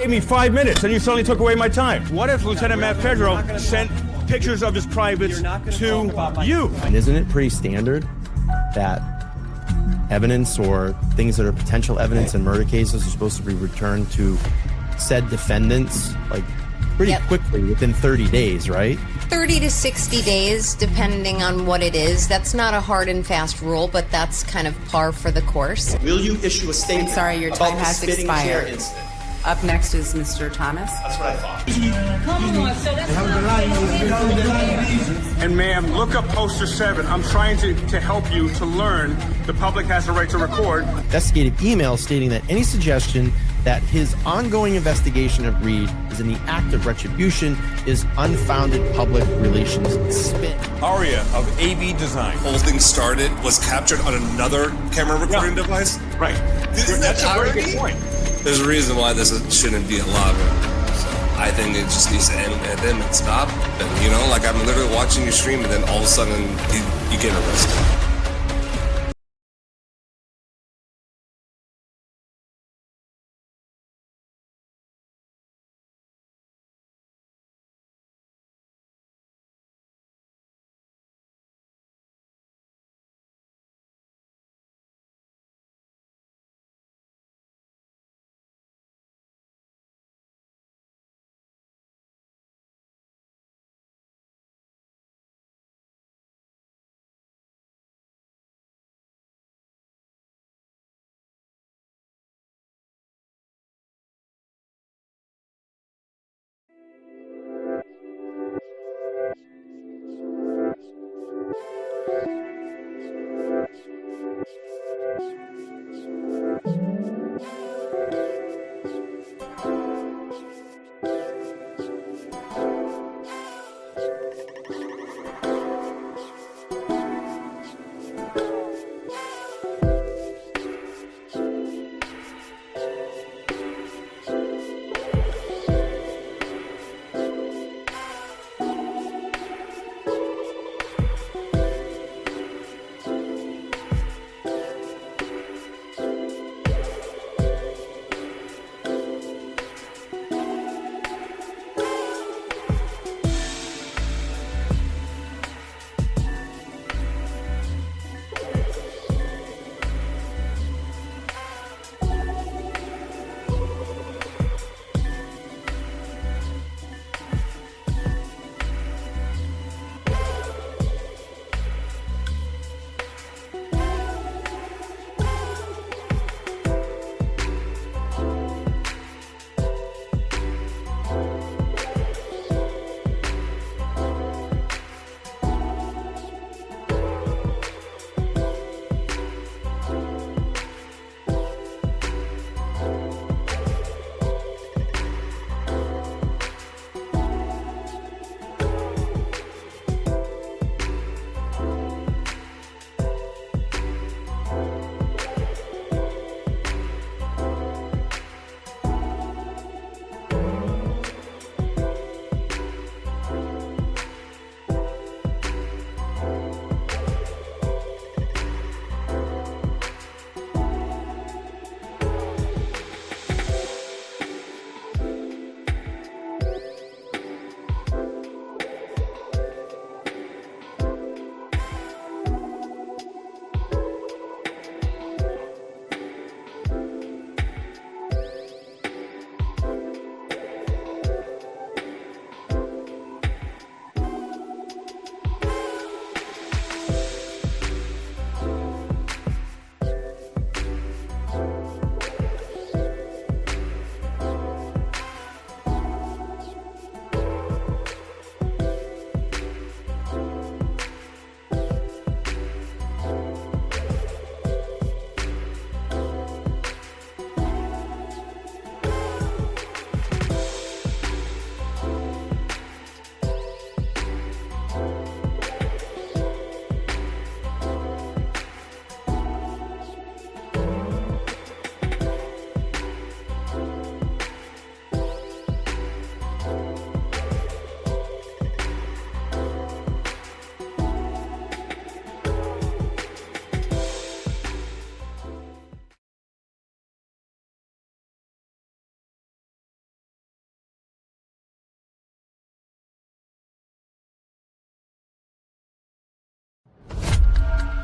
Gave me 5 minutes, and you suddenly took away my time. What if Lieutenant Matt Pedro sent pictures of his privates to you? And isn't it pretty standard that evidence or things that are potential evidence in murder cases are supposed to be returned to said defendants, like, pretty quickly, within 30 days, right? 30 to 60 days, depending on what it is. That's not a hard and fast rule, but that's kind of par for the course. Will you issue a statement? I'm sorry, your time has expired. Up next is Mr. Thomas. That's what I thought. And ma'am, look up poster 7. I'm trying to help you to learn the public has a right to record. Investigative email stating that any suggestion that his ongoing investigation of Reed is in the act of retribution is unfounded public relations spin. Aria of AV Design. Whole thing started, was captured on another camera recording device. Right. That's a very good point. There's a reason why this shouldn't be allowed. So I think it just needs to end at them and stop. And, you know, like I'm literally watching you stream, and then all of a sudden you get arrested.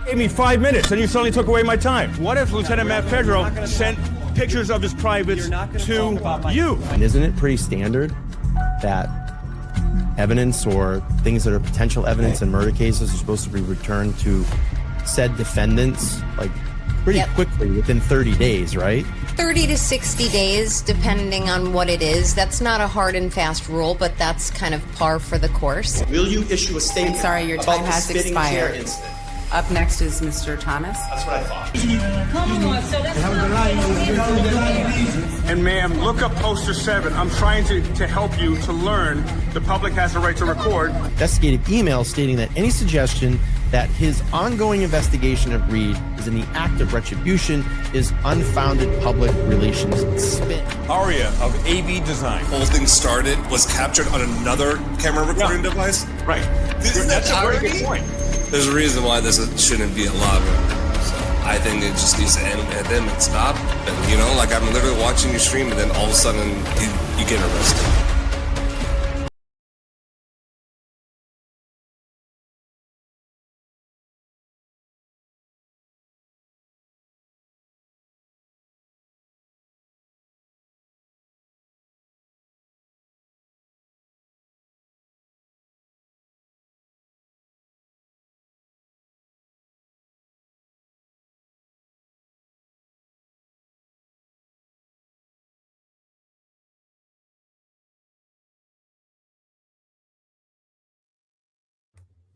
Gave me 5 minutes, and you suddenly took away my time. What if Lieutenant Matt Pedro sent pictures of his privates to you? And isn't it pretty standard that evidence or things that are potential evidence in murder cases are supposed to be returned to said defendants like pretty quickly, within 30 days, right? 30 to 60 days, depending on what it is. That's not a hard and fast rule, but that's kind of par for the course. Will you issue a statement? I'm sorry, your time has expired. Up next is Mr. Thomas. That's what I thought. And ma'am, look up poster 7. I'm trying to help you to learn the public has a right to record. Investigative email stating that any suggestion that his ongoing investigation of Reed is in the act of retribution is unfounded public relations spin. Aria of AV Design. Whole thing started, was captured on another camera recording device. Right. That's a very good point. There's a reason why this shouldn't be allowed. So I think it just needs to end at them and stop. And, you know, like I'm literally watching you stream, and then all of a sudden you get arrested.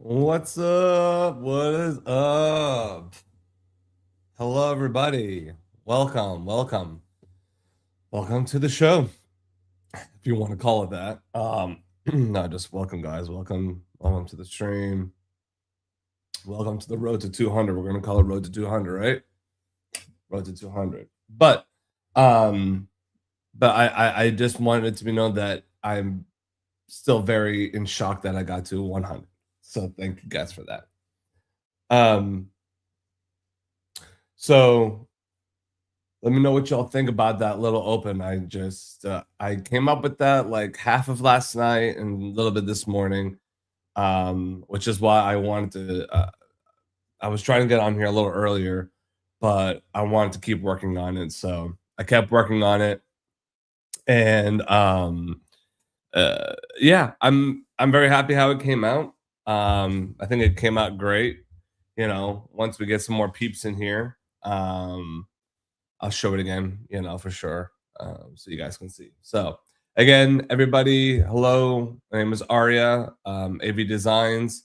What's up? What is up? Hello, everybody. Welcome to the show, if you want to call it that. No, just welcome, guys. Welcome to the stream. Welcome to the road to 200. We're gonna call it road to 200, right? Road to 200. But I just wanted it to be known that I'm still very in shock that I got to 100. So thank you guys for that. So let me know what y'all think about that little open. I came up with that like half of last night and a little bit this morning, which is why I wanted to. I was trying to get on here a little earlier, but I wanted to keep working on it. So I kept working on it, and yeah, I'm very happy how it came out. I think it came out great. You know, once we get some more peeps in here, I'll show it again, you know, for sure. So you guys can see. So again, everybody, hello. My name is Aria, AV Designs.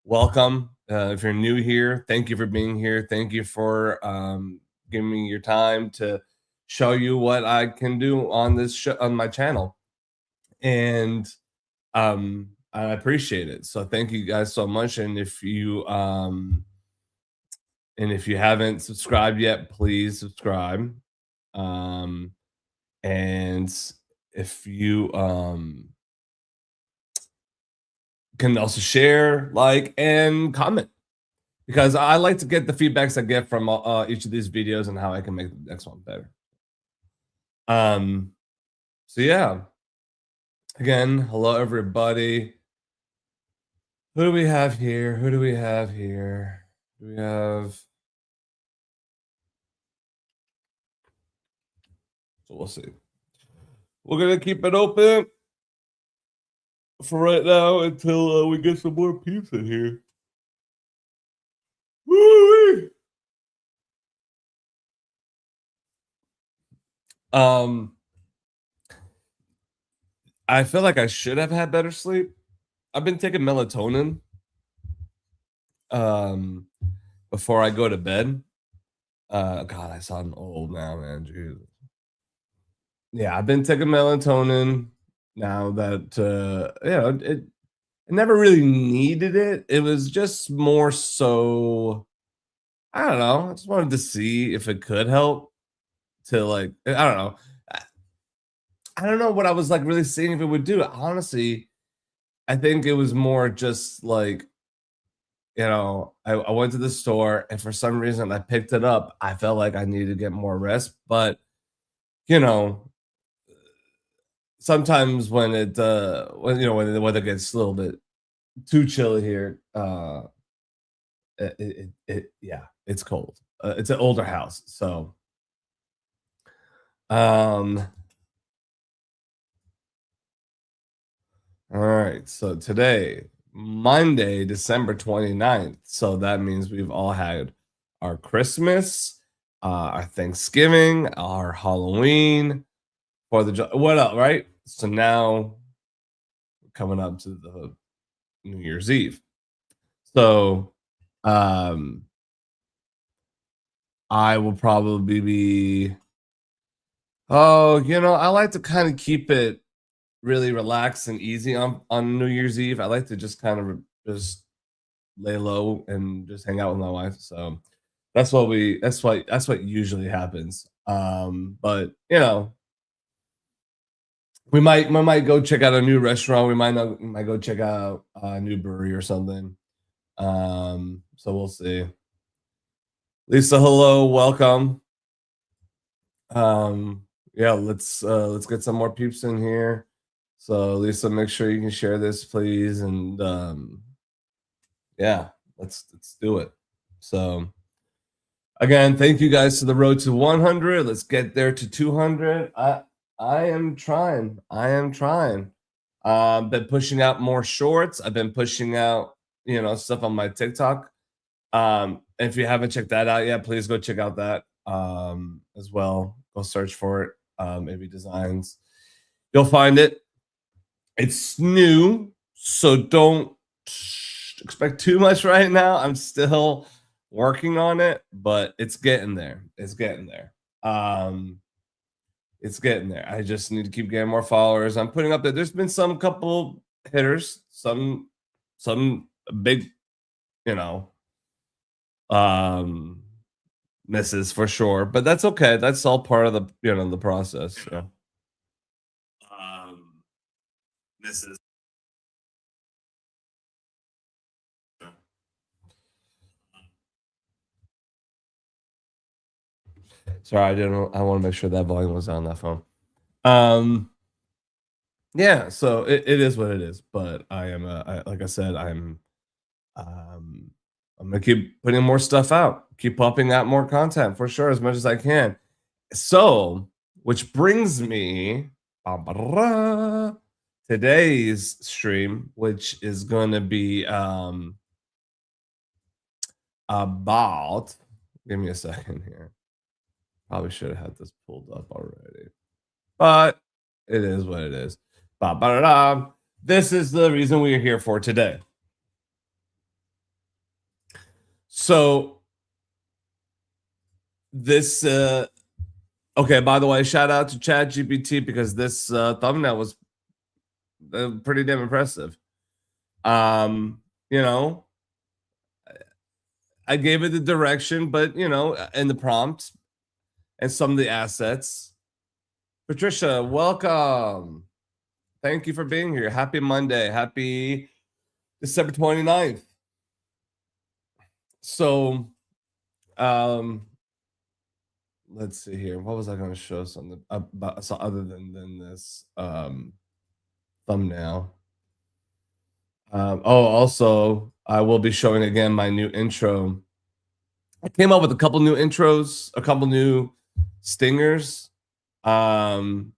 Welcome. If you're new here, thank you for being here. Thank you for giving me your time to show you what I can do on this show, on my channel. And I appreciate it. So thank you guys so much. And if you haven't subscribed yet, please subscribe. And if you can also share, like, and comment, because I like to get the feedbacks I get from each of these videos and how I can make the next one better. So yeah. Again, hello everybody. Who do we have here? Do we have? So we'll see. We're gonna keep it open for right now until we get some more peeps in here. Woo-wee! I feel like I should have had better sleep. I've been taking melatonin before I go to bed. God, I sound old now, man. Jesus. Yeah, I've been taking melatonin now that you know, it I never really needed it. It was just more so, I don't know. I just wanted to see if it could help to, like, I don't know. I don't know what I was like really seeing if it would do. Honestly, I think it was more just like, you know, I went to the store and for some reason I picked it up. I felt like I needed to get more rest, but you know, sometimes when it when the weather gets a little bit too chilly here, yeah, it's cold. It's an older house, so all right. So today, Monday, December 29th. So that means we've all had our Christmas, our Thanksgiving, our Halloween, what else, right? So now coming up to the New Year's Eve. So I will probably be I like to kind of keep it really relaxed and easy on New Year's Eve. I like to just kind of just lay low and just hang out with my wife. So that's what usually happens. But we might go check out a new restaurant. We might go check out a new brewery or something. So we'll see. Lisa, hello, welcome. Yeah, let's get some more peeps in here. So Lisa, make sure you can share this, please. And yeah, let's do it. So again, thank you guys to the road to 100. Let's get there to 200. I am trying. Been pushing out more shorts. I've been pushing out, stuff on my TikTok. If you haven't checked that out yet, please go check out that as well. Go search for it. Maybe Designs. You'll find it. It's new, so don't expect too much right now. I'm still working on it, but it's getting there. It's getting there. I just need to keep getting more followers. I'm putting up that there's been some couple hitters, some big, misses for sure, but that's okay. That's all part of the the process. So. Misses. Sorry, I want to make sure that volume was on that phone. Yeah, so it is what it is, but like I said, I'm gonna keep putting more stuff out, keep pumping out more content for sure, as much as I can. So, which brings me today's stream, which is going to be about. Give me a second here. Probably should have had this pulled up already, but it is what it is. This is the reason we are here for today. So this okay, by the way, shout out to ChatGPT because this thumbnail was pretty damn impressive. I gave it the direction, but and the prompt and some of the assets. Patricia, welcome. Thank you for being here. Happy Monday. Happy December 29th. So, let's see here. What was I going to show something about other than this thumbnail? Also, I will be showing again my new intro. I came up with a couple new intros, a couple new stingers. I've been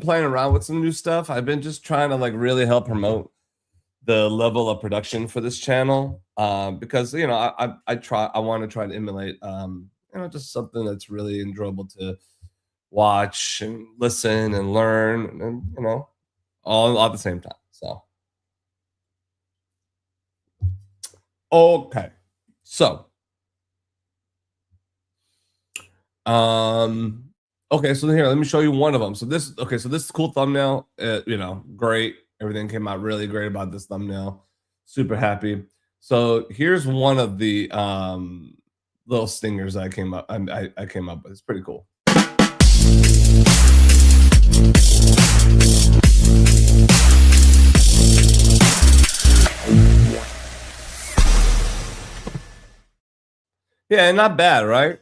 playing around with some new stuff. I've been just trying to really help promote the level of production for this channel because I want to try to emulate just something that's really enjoyable to watch and listen and learn and all at the same time. So okay, so okay, so here let me show you one of them. So this is a cool thumbnail. Great. Everything came out really great about this thumbnail. Super happy. So here's one of the little stingers I came up with. It's pretty cool. Yeah, not bad, right?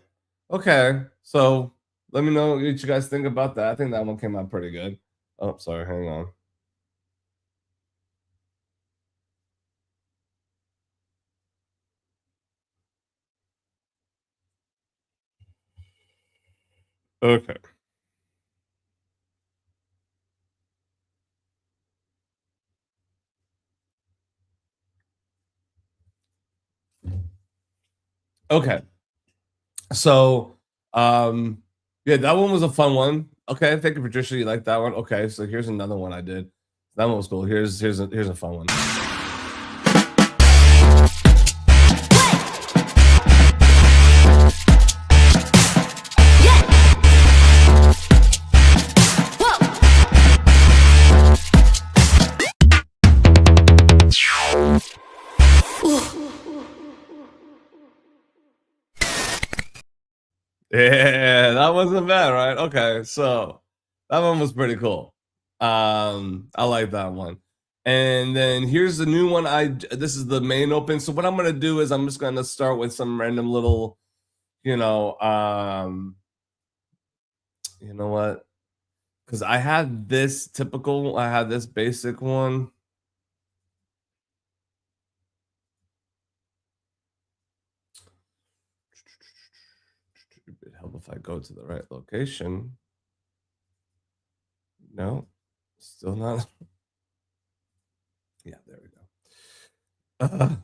Okay, so let me know what you guys think about that. I think that one came out pretty good. Oh, sorry, hang on. Okay. Okay. So, yeah, that one was a fun one. Okay, thank you, Patricia. You like that one? Okay, so here's another one I did. That one was cool. Here's a fun one. Yeah, that wasn't bad, right? Okay, so that one was pretty cool. I like that one. And then here's the new one. This is the main open. So what I'm gonna do is I'm just gonna start with some random little, you know, you know what? Because I had this typical, I had this basic one. It'd help if I go to the right location. No, still not. Yeah, there we go.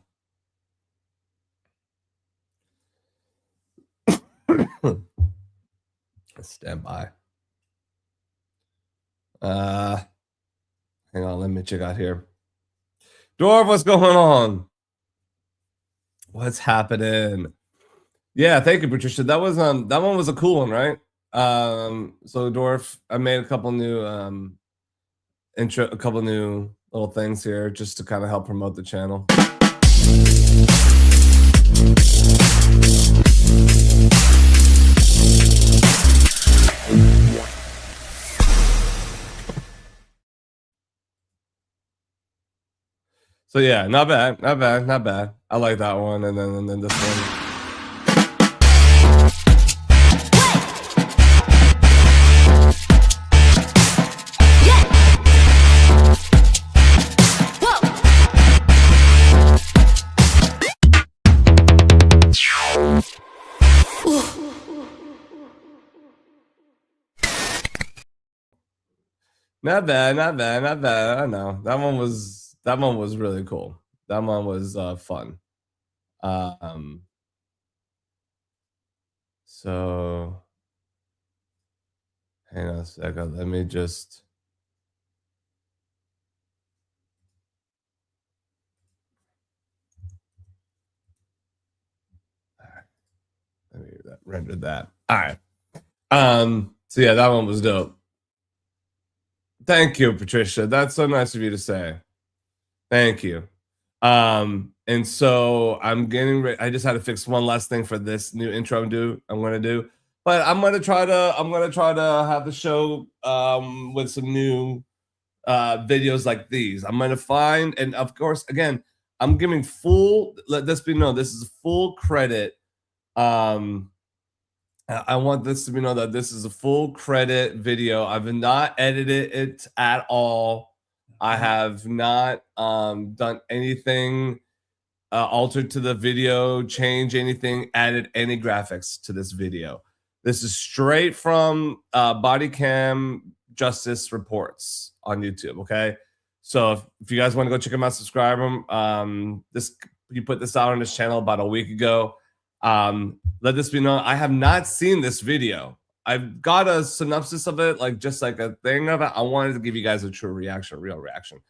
Stand by. Hang on, let me check out here. Dwarf, what's going on? What's happening? Yeah, thank you, Patricia. That one was a cool one, right? So Dwarf, I made a couple new a couple new little things here just to kind of help promote the channel. So yeah, not bad, not bad, not bad. I like that one, and then this one. Not bad, not bad, not bad. I know that one was really cool. That one was fun. So hang on a second. Let me just. Let me render that. All right. So yeah, that one was dope. Thank you, Patricia. That's so nice of you to say. Thank you. And so I'm getting ready. I just had to fix one last thing for this new intro I'm gonna do. But I'm gonna try to have the show with some new videos like these. I'm gonna find, and of course, again, I'm giving full, let this be known, this is full credit. I want this to be known that this is a full credit video. I've not edited it at all. I have not done anything altered to the video, change anything, added any graphics to this video. This is straight from Bodycam Justice Reports on YouTube. Okay, so if you guys want to go check them out, subscribe them. You put this out on this channel about a week ago. Let this be known, I have not seen this video. I've got a synopsis of it, like just like a thing of it. I wanted to give you guys a true reaction, real reaction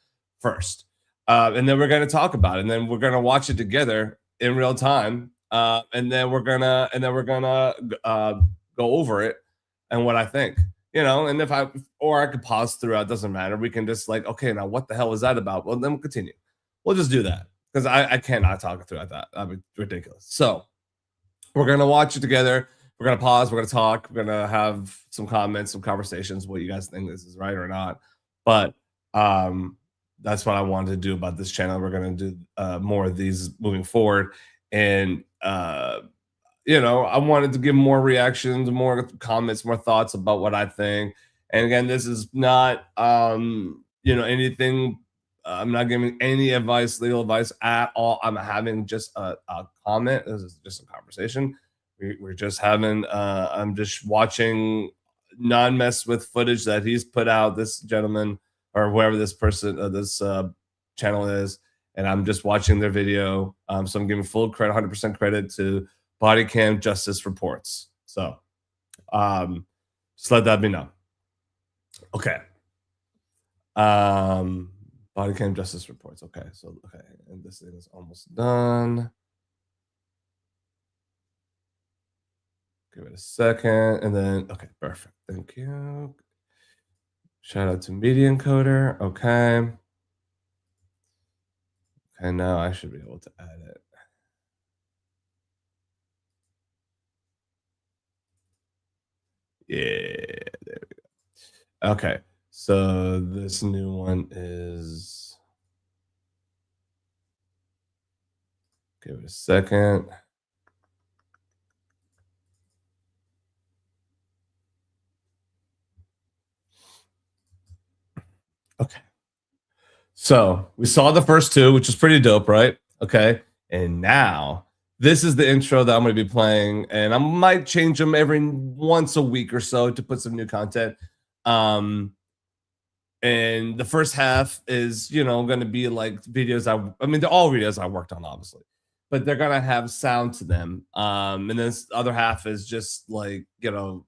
first. And then we're going to talk about it, and then we're going to watch it together in real time. And then we're gonna go over it and what I think, and if I could pause throughout, doesn't matter. We can just like, okay, now what the hell was that about? Well, then we'll continue. We'll just do that because I cannot talk throughout that. That'd be ridiculous. So we're going to watch it together. We're going to pause. We're going to talk. We're going to have some comments, some conversations, what you guys think this is right or not. But that's what I wanted to do about this channel. We're going to do more of these moving forward. And, I wanted to give more reactions, more comments, more thoughts about what I think. And again, this is not, anything. I'm not giving any advice, legal advice at all. I'm having just a comment. This is just a conversation. we're just having. I'm just watching non-mess with footage that he's put out. This gentleman or whoever this person, this channel is, and I'm just watching their video. So I'm giving full credit, 100% credit to Bodycam Justice Reports. So just let that be known. Okay. Bodycam Justice Reports. Okay. So, okay. And this thing is almost done. Give it a second. And then, okay, perfect. Thank you. Shout out to Media Encoder. Okay. Okay, now I should be able to add it. Yeah, there we go. Okay, so this new one is. Give it a second. Okay. So we saw the first two, which is pretty dope, right? Okay. And now this is the intro that I'm going to be playing, and I might change them every once a week or so to put some new content. And the first half is, going to be like videos. I mean, they're all videos I worked on, obviously, but they're going to have sound to them. And then this other half is just like, the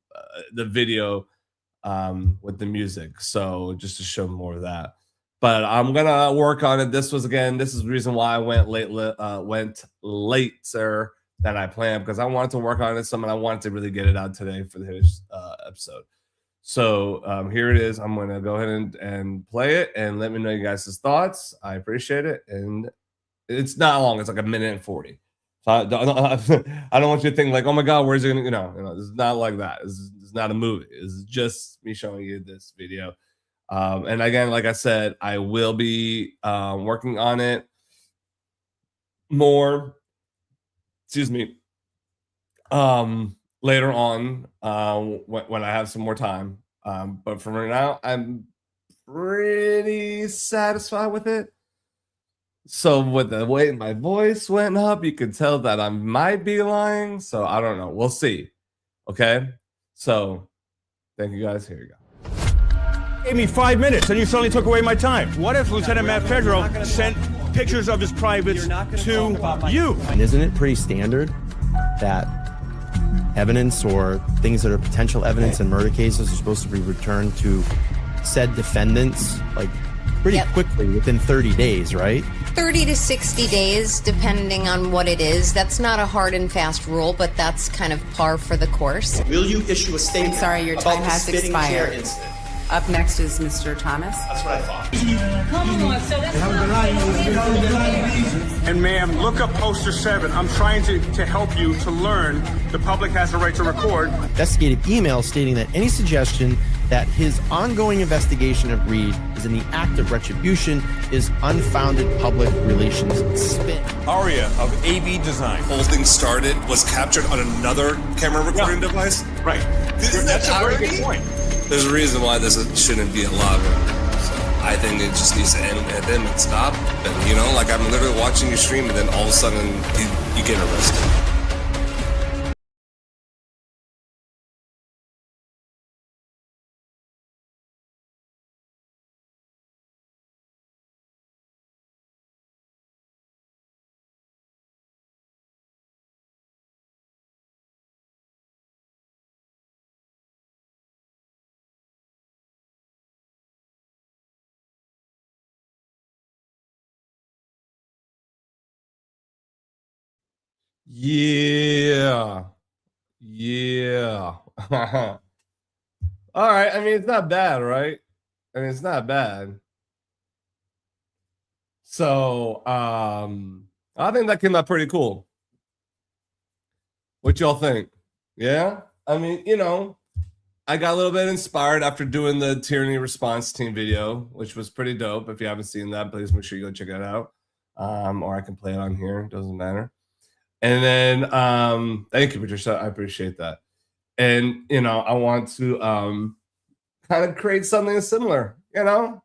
video with the music. So just to show more of that. But I'm gonna work on it. This is the reason why I went later than I planned, because I wanted to work on it some, and I wanted to really get it out today for this episode. So here it is. I'm gonna go ahead and play it, and let me know you guys' thoughts. I appreciate it, and it's not long. It's like 1:40. So I don't want you to think like, oh my god, where's it gonna? It's not like that. It's not a movie. It's just me showing you this video. And again, like I said, I will be working on it more. Excuse me. Later on, when I have some more time. But for right now, I'm pretty satisfied with it. So with the way my voice went up, you could tell that I might be lying. So I don't know. We'll see. Okay. So thank you guys. Here you go. Gave me 5 minutes, and you suddenly took away my time. What if Lieutenant Matt Federal sent pictures of his privates to you? And isn't it pretty standard that evidence or things that are potential evidence in murder cases are supposed to be returned to said defendants like pretty quickly, within 30 days, right? 30 to 60 days, depending on what it is. That's not a hard and fast rule, but that's kind of par for the course. Will you issue a statement? I'm sorry, your time has expired. Up next is Mr. Thomas. That's what I thought. And ma'am, look up poster 7. I'm trying to help you to learn the public has a right to record. Investigative email stating that any suggestion that his ongoing investigation of Reed is in the act of retribution is unfounded public relations spin. Aria of AV Design. The whole thing started, was captured on another camera recording device. Right. That's a very good point. There's a reason why this shouldn't be allowed. So I think it just needs to end at them and stop. And like I'm literally watching you stream, and then all of a sudden you get arrested. Yeah. All right. I mean, it's not bad, right? I mean, it's not bad. So, I think that came out pretty cool. What y'all think? Yeah? I mean, I got a little bit inspired after doing the Tyranny Response Team video, which was pretty dope. If you haven't seen that, please make sure you go check it out. Or I can play it on here. Doesn't matter. And then thank you, Patricia. I appreciate that. And I want to kind of create something similar, not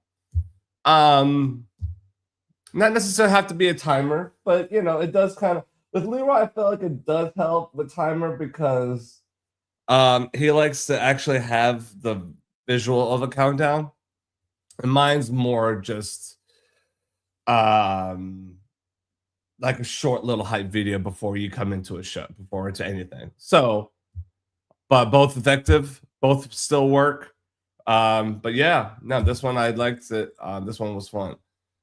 necessarily have to be a timer, but it does kind of With Leroy, I feel like it does help with timer because he likes to actually have the visual of a countdown. And mine's more just like a short little hype video before you come into a show, before into anything. So, but both effective, both still work. But yeah, no, this one I liked it. This one was fun.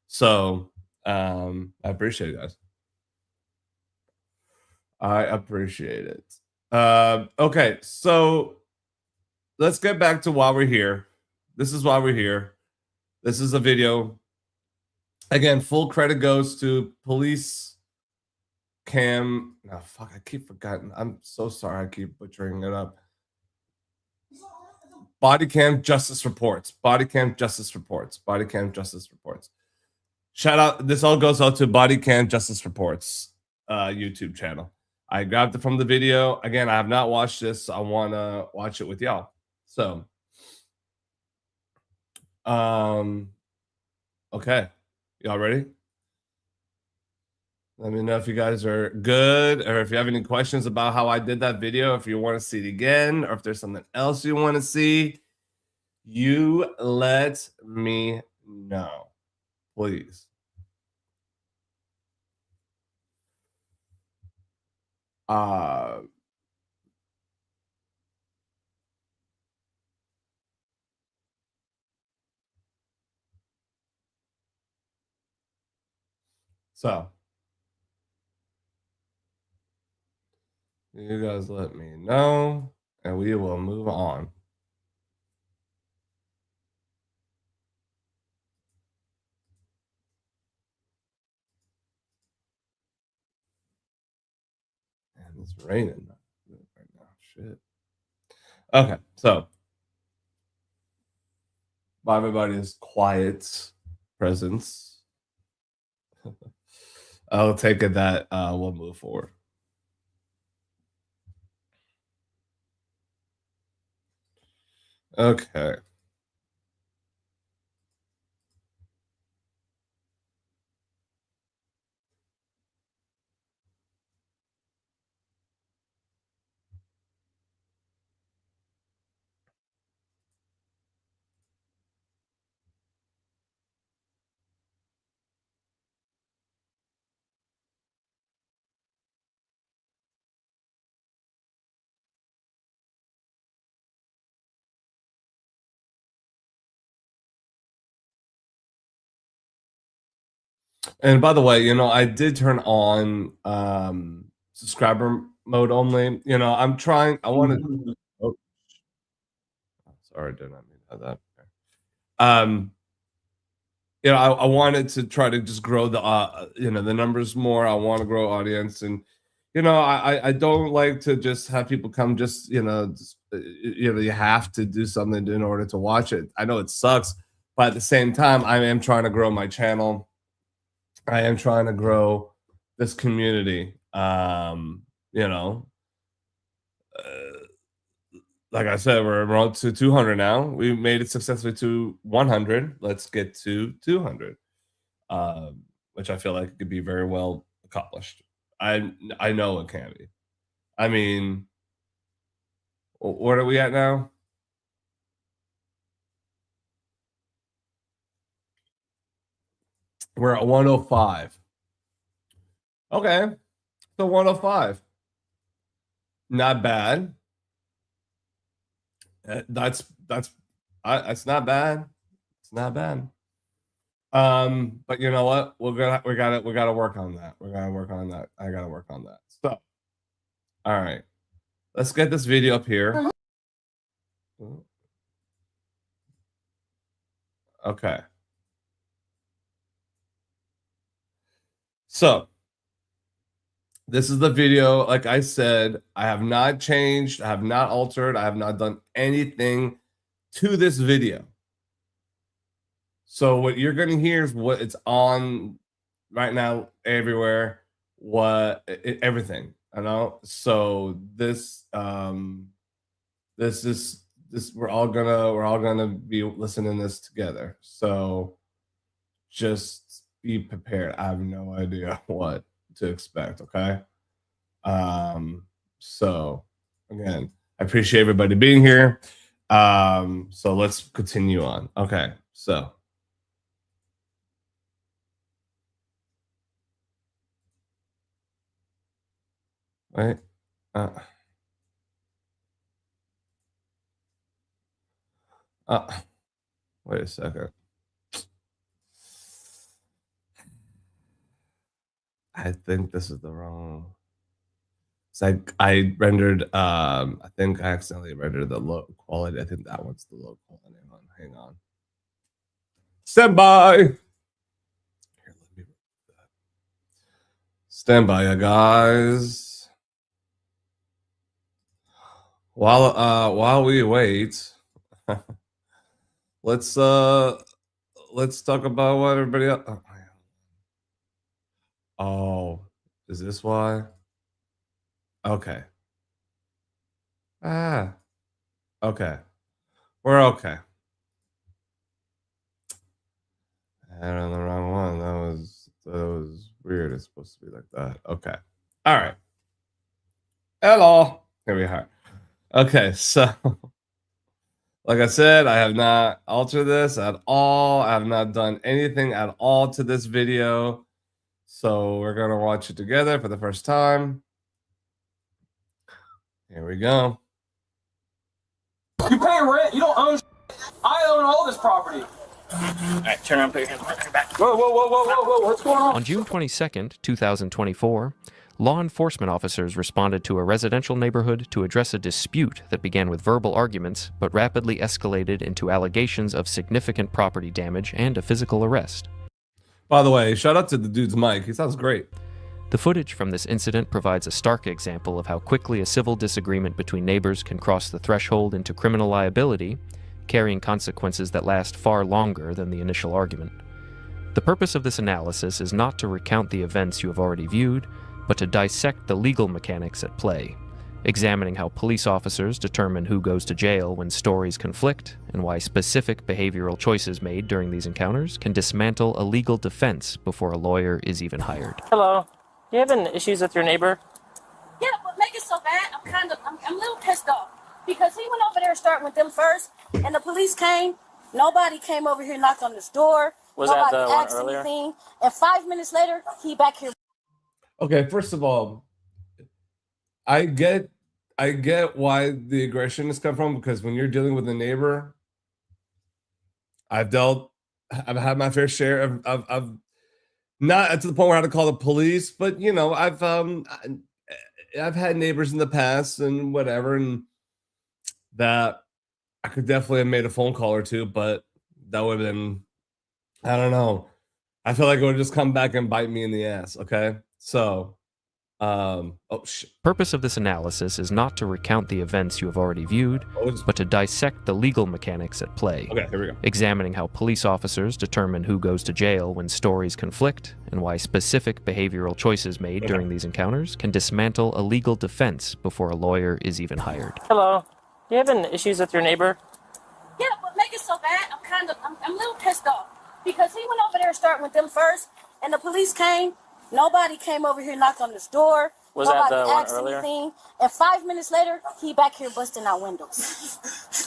So I appreciate it, guys. I appreciate it. Okay, so let's get back to why we're here. This is why we're here. This is a video. Again, full credit goes to police cam. No, fuck, I keep forgetting. I'm so sorry. I keep butchering it up. Bodycam Justice Reports. Bodycam Justice Reports. Bodycam Justice Reports. Shout out. This all goes out to Bodycam Justice Reports YouTube channel. I grabbed it from the video. Again, I have not watched this. So I want to watch it with y'all. So, okay. Y'all ready? Let me know if you guys are good or if you have any questions about how I did that video, if you want to see it again, or if there's something else you want to see, you let me know, please. So you guys let me know and we will move on. And it's raining right now. Shit. Okay, so by everybody's quiet presence, I'll take it that we'll move forward. Okay. And by the way, you know, I did turn on subscriber mode only. You know, I'm trying. I want to. Oh, sorry, did not mean to have that. You know, I wanted to try to just grow the you know, the numbers more. I want to grow audience, and you know, I don't like to just have people come. Just you know, you have to do something in order to watch it. I know it sucks, but at the same time, I am trying to grow my channel. I am trying to grow this community. You know, like I said, we're on to 200 now. We made it successfully to 100. Let's get to 200, which I feel like could be very well accomplished. I know it can be. I mean, what are we at now? We're at 105. Okay, so 105. Not bad. That's not bad. It's not bad. But you know what? We gotta work on that. We're gonna work on that. I gotta work on that. So, all right, let's get this video up here. Okay. So, this is the video. Like I said, I have not changed. I have not altered. I have not done anything to this video. So what you're going to hear is what it's on right now everywhere. Everything, you know. So this we're all gonna be listening this together. So just be prepared. I have no idea what to expect. Okay. So again, I appreciate everybody being here. So let's continue on. Okay, so wait. Wait a second. I think this is the wrong. It's like I rendered. I think I accidentally rendered the low quality. I think that one's the low quality one. Hang on. Stand by. Here, let me. Stand by, you guys. While we wait, let's talk about what everybody else. Oh, is this why? Okay. Okay. We're okay. I had on the wrong one. That was weird. It's supposed to be like that. Okay. All right. Hello. Here we are. Okay, so like I said, I have not altered this at all. I have not done anything at all to this video. So we're gonna watch it together for the first time. Here we go. You pay rent. You don't own. I own all this property. All right, turn around, put your hands behind your back. Whoa, whoa, whoa, whoa, whoa, whoa! What's going on? On June 22nd, 2024, law enforcement officers responded to a residential neighborhood to address a dispute that began with verbal arguments but rapidly escalated into allegations of significant property damage and a physical arrest. By the way, shout out to the dude's mic. He sounds great. The footage from this incident provides a stark example of how quickly a civil disagreement between neighbors can cross the threshold into criminal liability, carrying consequences that last far longer than the initial argument. The purpose of this analysis is not to recount the events you have already viewed, but to dissect the legal mechanics at play, examining how police officers determine who goes to jail when stories conflict, and why specific behavioral choices made during these encounters can dismantle a legal defense before a lawyer is even hired. Hello. You having issues with your neighbor? Yeah, what make it so bad, I'm a little pissed off. Because he went over there starting with them first, and the police came. Nobody came over here, knocked on this door. Was Nobody that the one asked earlier? anything. And 5 minutes later, he back here. Okay, first of all, I get why the aggression has come from, because when you're dealing with a neighbor, I've had my fair share of not to the point where I had to call the police, but you know, I've had neighbors in the past and whatever, and that I could definitely have made a phone call or two, but that would have been, I don't know. I feel like it would just come back and bite me in the ass. Okay, so Purpose of this analysis is not to recount the events you have already viewed, but to dissect the legal mechanics at play. Okay, here we go. Examining how police officers determine who goes to jail when stories conflict, and why specific behavioral choices made during these encounters can dismantle a legal defense before a lawyer is even hired. Hello. You having issues with your neighbor? Yeah, what make it so bad, I'm a little pissed off. Because he went over there starting with them first, and the police came. Nobody came over here, knocked on this door. Was that Nobody the one asked earlier? anything. And 5 minutes later, he back here busting out windows.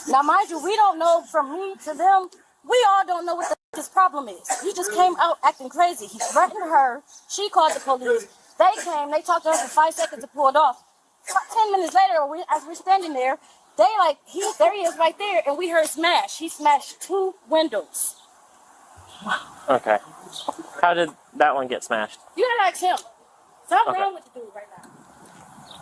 Now, mind you, we don't know from me to them. We all don't know what his problem is. He just came out acting crazy. He threatened her. She called the police. They came. They talked to her for 5 seconds and pulled off. 10 minutes later, as we're standing there, there he is right there, and we heard smash. He smashed 2 windows. Okay. How did that one get smashed? You gotta ask him. Something Okay. wrong with the dude right now.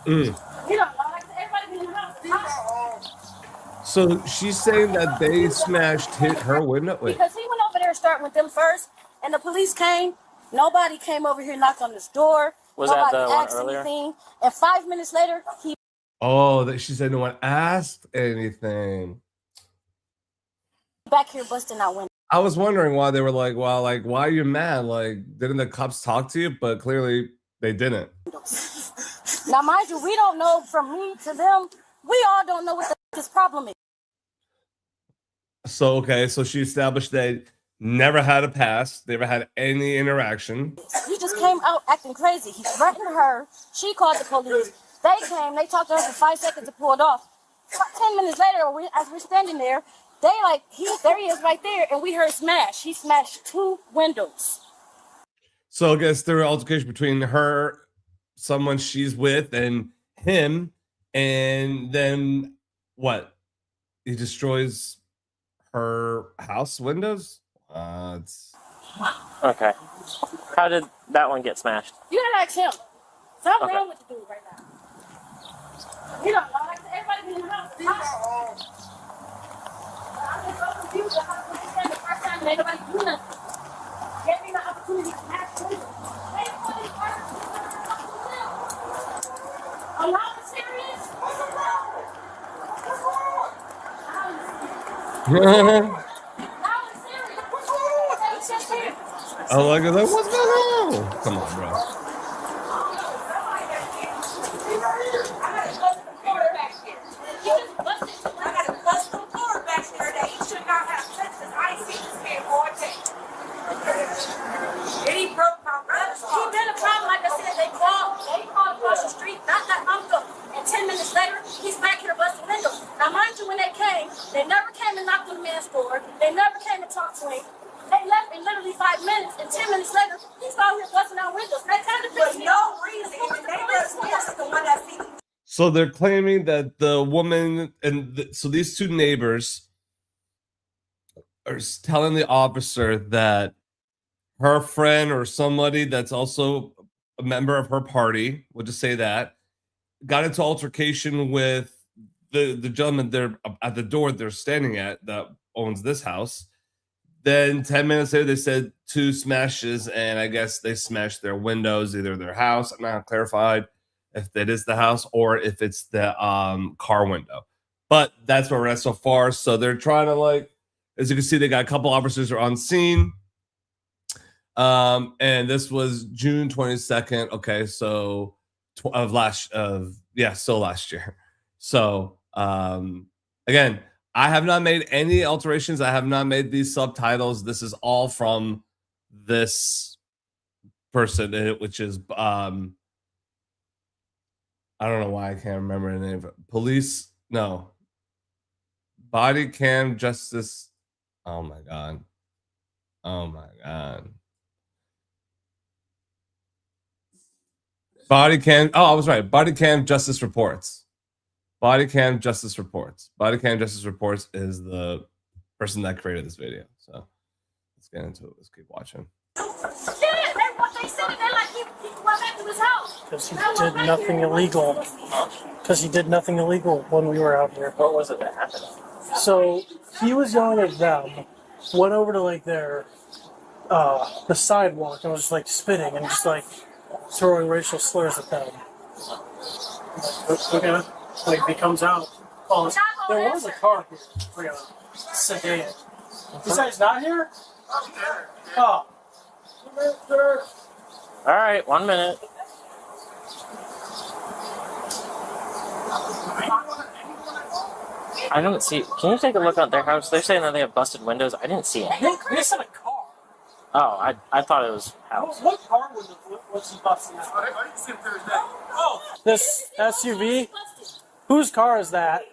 You don't know, like everybody be in the house. So she's saying that they smashed her window. Wait. Because he went over there starting with them first, and the police came. Nobody came over here, knocked on this door. Was that Nobody the one asked earlier? anything. And 5 minutes later, he Oh, that she said no one asked anything. back here busting out windows. I was wondering why they were like, well, like, why are you mad? Like, didn't the cops talk to you? But clearly they didn't. Now, mind you, we don't know from me to them. We all don't know what his problem is. So, okay, so she established they never had a past, never had any interaction. He just came out acting crazy. He threatened her. She called the police. They came. They talked to her for 5 seconds and pulled off. 10 minutes later, as we're standing there, they like, there he is right there, and we heard smash. He smashed 2 windows. So I guess there was altercation between her, someone she's with, and him, and then what? He destroys her house windows? Okay. How did that one get smashed? You gotta ask him. Something wrong with the dude right now. You don't know. Like everybody be in the house. I'm just so confused about how this is the first time that anybody do nothing. Gave me the opportunity to ask him. I'm not serious. What's wrong? What's wrong? I like it. Like, what's going on? Come on, bro. He broke my ribs. He been a problem, like I said. They called across the street, not that uncle. And 10 minutes later, he's back here busting windows. Now, mind you, when they came, they never came and knocked on the man's door. They never came and talked to him. They left in literally 5 minutes, and 10 minutes later, he's out here busting out windows. That kind of thing. No reason. So they're claiming that the woman so these 2 neighbors are telling the officer that her friend or somebody that's also a member of her party, we'll just say that, got into altercation with the gentleman there at the door they're standing at that owns this house. Then 10 minutes later, they said 2 smashes, and I guess they smashed their windows, either their house. I'm not clarified if that is the house or if it's the car window. But that's where we're at so far. So they're trying to, like, as you can see, they got a couple officers are on scene. And this was June 22nd. Okay, so last year. So again, I have not made any alterations. I have not made these subtitles. This is all from this person, which is I don't know why I can't remember the name. Bodycam Justice. Oh my god. Bodycam. Oh, I was right. Bodycam Justice Reports. Bodycam Justice Reports. Bodycam Justice Reports is the person that created this video. So let's get into it. Let's keep watching. Because he did nothing illegal. Because he did nothing illegal when we were out here. What was it that happened? So he was yelling at them, went over to like the sidewalk and was like spitting and just like throwing racial slurs at them. Look at it. Like he comes out. Oh, there was a car here. We're gonna sedate it. This guy's not here? Oh. All right, 1 minute. I don't see. Can you take a look at their house? They're saying that they have busted windows. I didn't see it. They said a car. Oh, I thought it was house. What car was he busting out? Oh, this SUV? Whose car is that?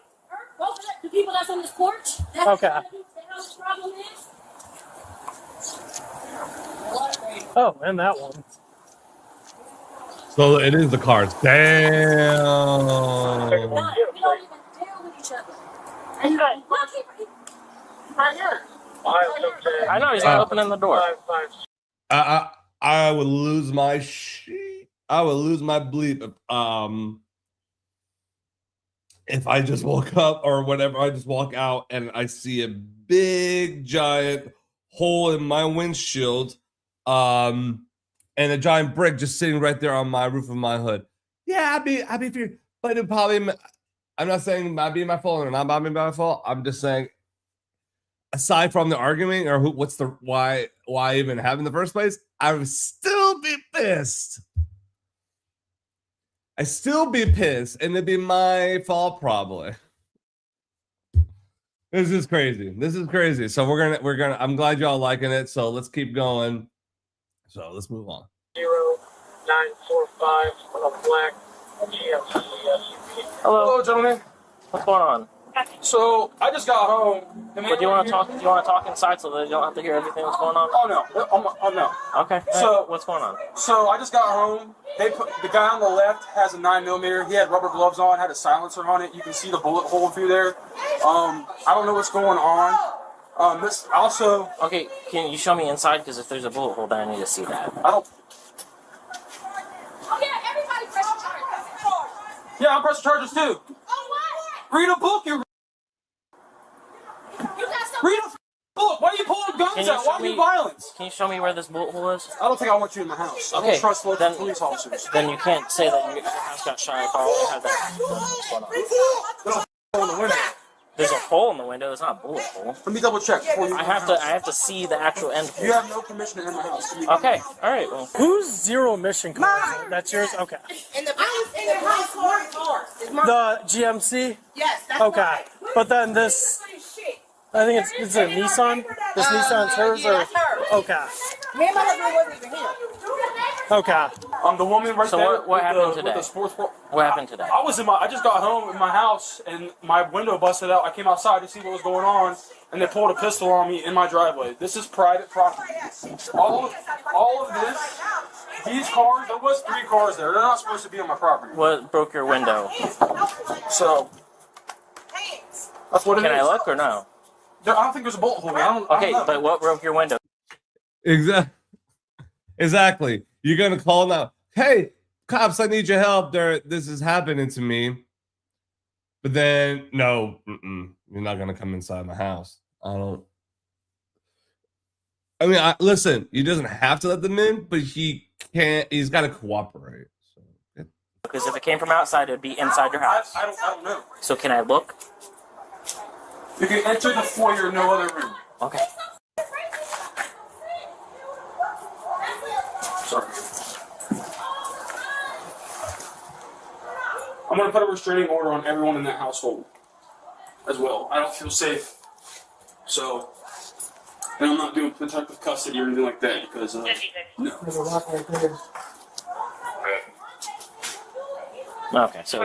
The people that's on this porch. Okay. Oh, and that one. So it is the cars. Damn. We don't even deal with each other. I know he's not opening the door. I would lose my shit. I would lose my bleep if I just woke up or whatever. I just walk out and I see a big giant hole in my windshield, and a giant brick just sitting right there on my roof of my hood. Yeah, I'd be feared, but it probably. I'm not saying might be my fault or not might be my fault. I'm just saying, aside from the arguing or why even have in the first place, I would still be pissed. I still be pissed, and it'd be my fault probably. This is crazy. So we're gonna. I'm glad y'all liking it. So let's keep going. So let's move on. 0 945 on a black GMC SUV. Hello, gentlemen. what's going on? So I just got home. But do you want to talk? Do you want to talk inside so that you don't have to hear everything that's going on? Oh no. Oh no. Okay. So what's going on? So I just got home. They put the guy on the left has a 9mm. He had rubber gloves on, had a silencer on it. You can see the bullet hole through there. I don't know what's going on. This also. Okay, can you show me inside? Because if there's a bullet hole, then I need to see that. I don't. Yeah, I'm pressing charges too. Read a book, you. Read a book. Why are you pulling guns out? Why are you violence? Can you show me where this bullet hole is? I don't think I want you in my house. I Okay, don't trust local police officers. Then you can't say that your house got shot if I only have that. What's going on? There's a hole in the window. There's a hole in the window. It's not a bullet hole. Let me double check before you. I have to see the actual end. You have no permission to enter my house. Okay. All right. Well. Who's zero mission car? That's yours. Okay. In the house, The GMC. Yes. That's Okay. But then this. I think it's a Nissan. This Nissan's hers or okay. Me and my husband wasn't even here. Okay. The woman right So there. what happened today? With the sports bra. What happened today? I just got home in my house and my window busted out. I came outside to see what was going on, and they pulled a pistol on me in my driveway. This is private property. All of this, these cars. There was 3 cars there. They're not supposed to be on my property. What broke your window? So that's what it is. Can I look or no? I don't think there's a bullet hole. I don't know. But what broke your window? Exactly. You're gonna call now. Hey, cops, I need your help. This is happening to me. But then, no, you're not gonna come inside my house. Listen. He doesn't have to let them in, but he can't. He's got to cooperate. So, Because if it came from outside, it'd be inside your house. I don't know. So can I look? You can enter the foyer, no other room. Okay. Sorry. I'm going to put a restraining order on everyone in that household as well. I don't feel safe. So, and I'm not doing protective custody or anything like that because, no. Okay, so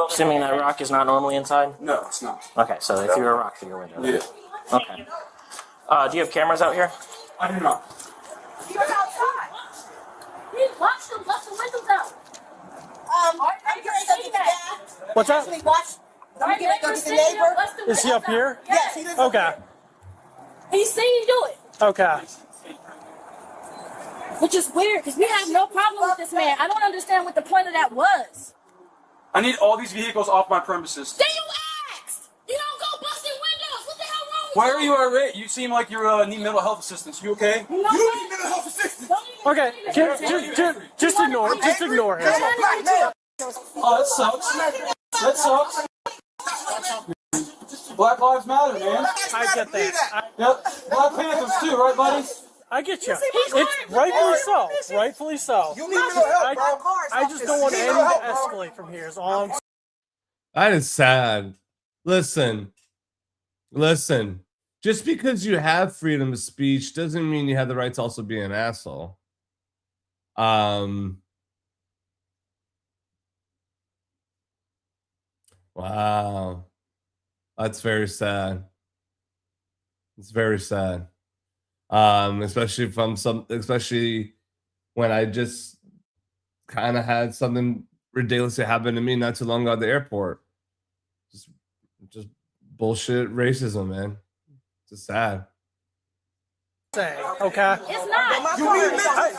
assuming that rock is not normally inside? No, it's not. Okay, so they threw a rock through your window. Yeah. Okay. Do you have cameras out here? I do not. He was outside. He watched them, left the windows out. Are you getting ready to get What's that? Actually, watch. Are you getting ready to go get the neighbor? Is he up here? Yes, he lives up Okay. here. He seen you do it, Okay. which is weird because we have no problem with this man. I don't understand what the point of that was. I need all these vehicles off my premises. Then you asked. You don't go busting windows. What the hell wrong with Why you? are you irate? You seem like you need mental health assistance. You okay? No, you don't need mental health assistance. Okay. Just ignore him. Just ignore him. Oh, that sucks. That sucks. Black Lives Matter, man. I get that. Yep. Black Panthers too, right, buddy? I get you. It's rightfully so. Rightfully so. You need mental help, bro. I just don't want anything to escalate from here. Is all I'm saying. That is sad. Listen. Just because you have freedom of speech doesn't mean you have the right to also be an asshole. Wow. That's very sad. It's very sad. Especially when I just kind of had something ridiculously happen to me not too long ago at the airport. Just bullshit racism, man. It's just sad. Okay. It's not.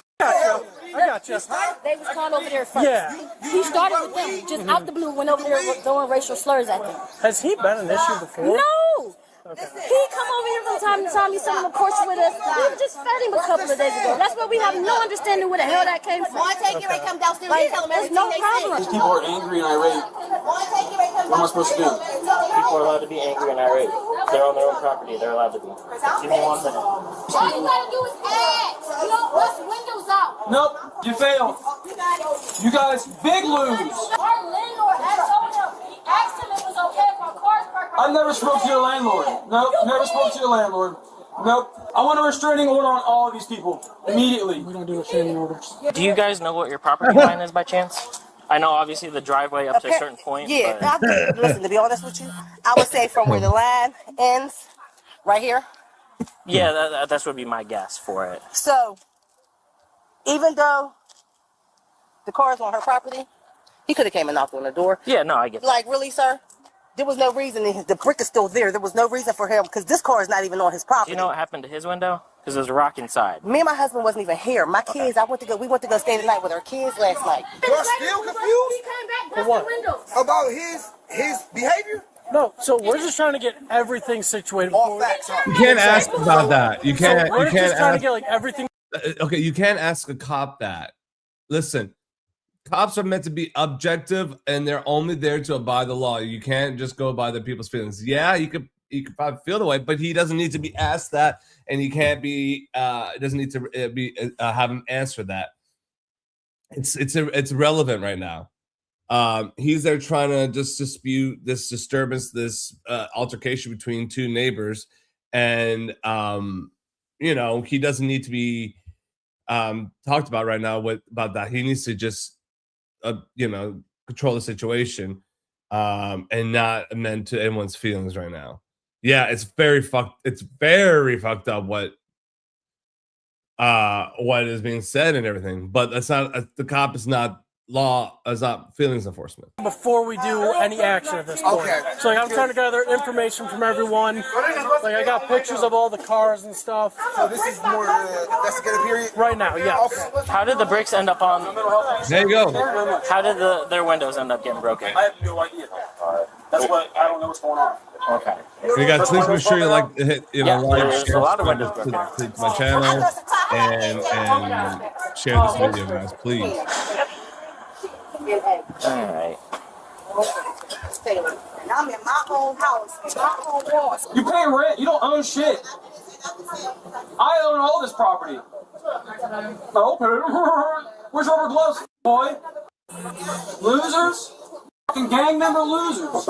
I got you. They was called over there first. Yeah. He started with them. Just out the blue, went over there throwing racial slurs at them. Has he been an issue before? No! Okay. He come over here from time to time. He sent him a course with us. We just fed him a couple of days ago. That's why we have no understanding where the hell that came from. Why take it and come downstairs Like, and tell them there's everything no they problem. These people are angry and irate. Why take it and come What am I supposed to do? People are allowed to be angry and irate. They're on their own property. They're allowed to be. Give me 1 minute. All you gotta do is ask. You don't bust windows out. Nope, you failed. You guys big lose. Our landlord had told him. He asked him if it was okay if our cars parked. I never spoke to your landlord. Nope, never spoke to your landlord. Nope. I want a restraining order on all of these people immediately. We don't do restraining orders. Do you guys know what your property line is by chance? I know obviously the driveway up to a certain point. Yeah, But... listen, to be honest with you, I would say from where the line ends, right here. Yeah, that would be my guess for it. So, even though the car is on her property, he could have came and knocked on the door. Yeah, no, I get that. Like, really, sir? There was no reason. The brick is still there. There was no reason for him, because this car is not even on his property. Do you know what happened to his window? Because there's a rock inside. Me and my husband wasn't even here. My kids, we went to go stay the night with our kids last night. You're still confused? For what? About his behavior? No, so we're just trying to get everything situated. All facts. You can't ask about that. You can't. So we're you can't just trying ask, to get like everything. Okay, you can't ask a cop that. Listen, cops are meant to be objective, and they're only there to abide the law. You can't just go by the people's feelings. Yeah, you could probably feel the way, but he doesn't need to be asked that, and he can't be. Doesn't need to be have him answer that. It's relevant right now. He's there trying to just dispute this disturbance, this altercation between two neighbors, and he doesn't need to be talked about right now about that. He needs to just control the situation and not amend to anyone's feelings right now. Yeah, it's very fucked up what is being said and everything, but that's not the cop is not law, is not feelings enforcement. Before we do any action at this point. Okay. So like, I'm trying to gather information from everyone. Like I got pictures of all the cars and stuff. So this is more investigative period? Right now, yeah. Okay. How did the bricks end up on? There you go. How did their windows end up getting broken? I have no idea. That's what I don't know what's going on. Okay. You guys, please make sure you like hit like, there's share, a lot of subscribe windows to my channel and share this video, guys, please. Alright. And I'm in my own house, my own walls. You pay rent. You don't own shit. I own all this property. No. Where's rubber gloves, boy? Losers. Fucking gang member losers.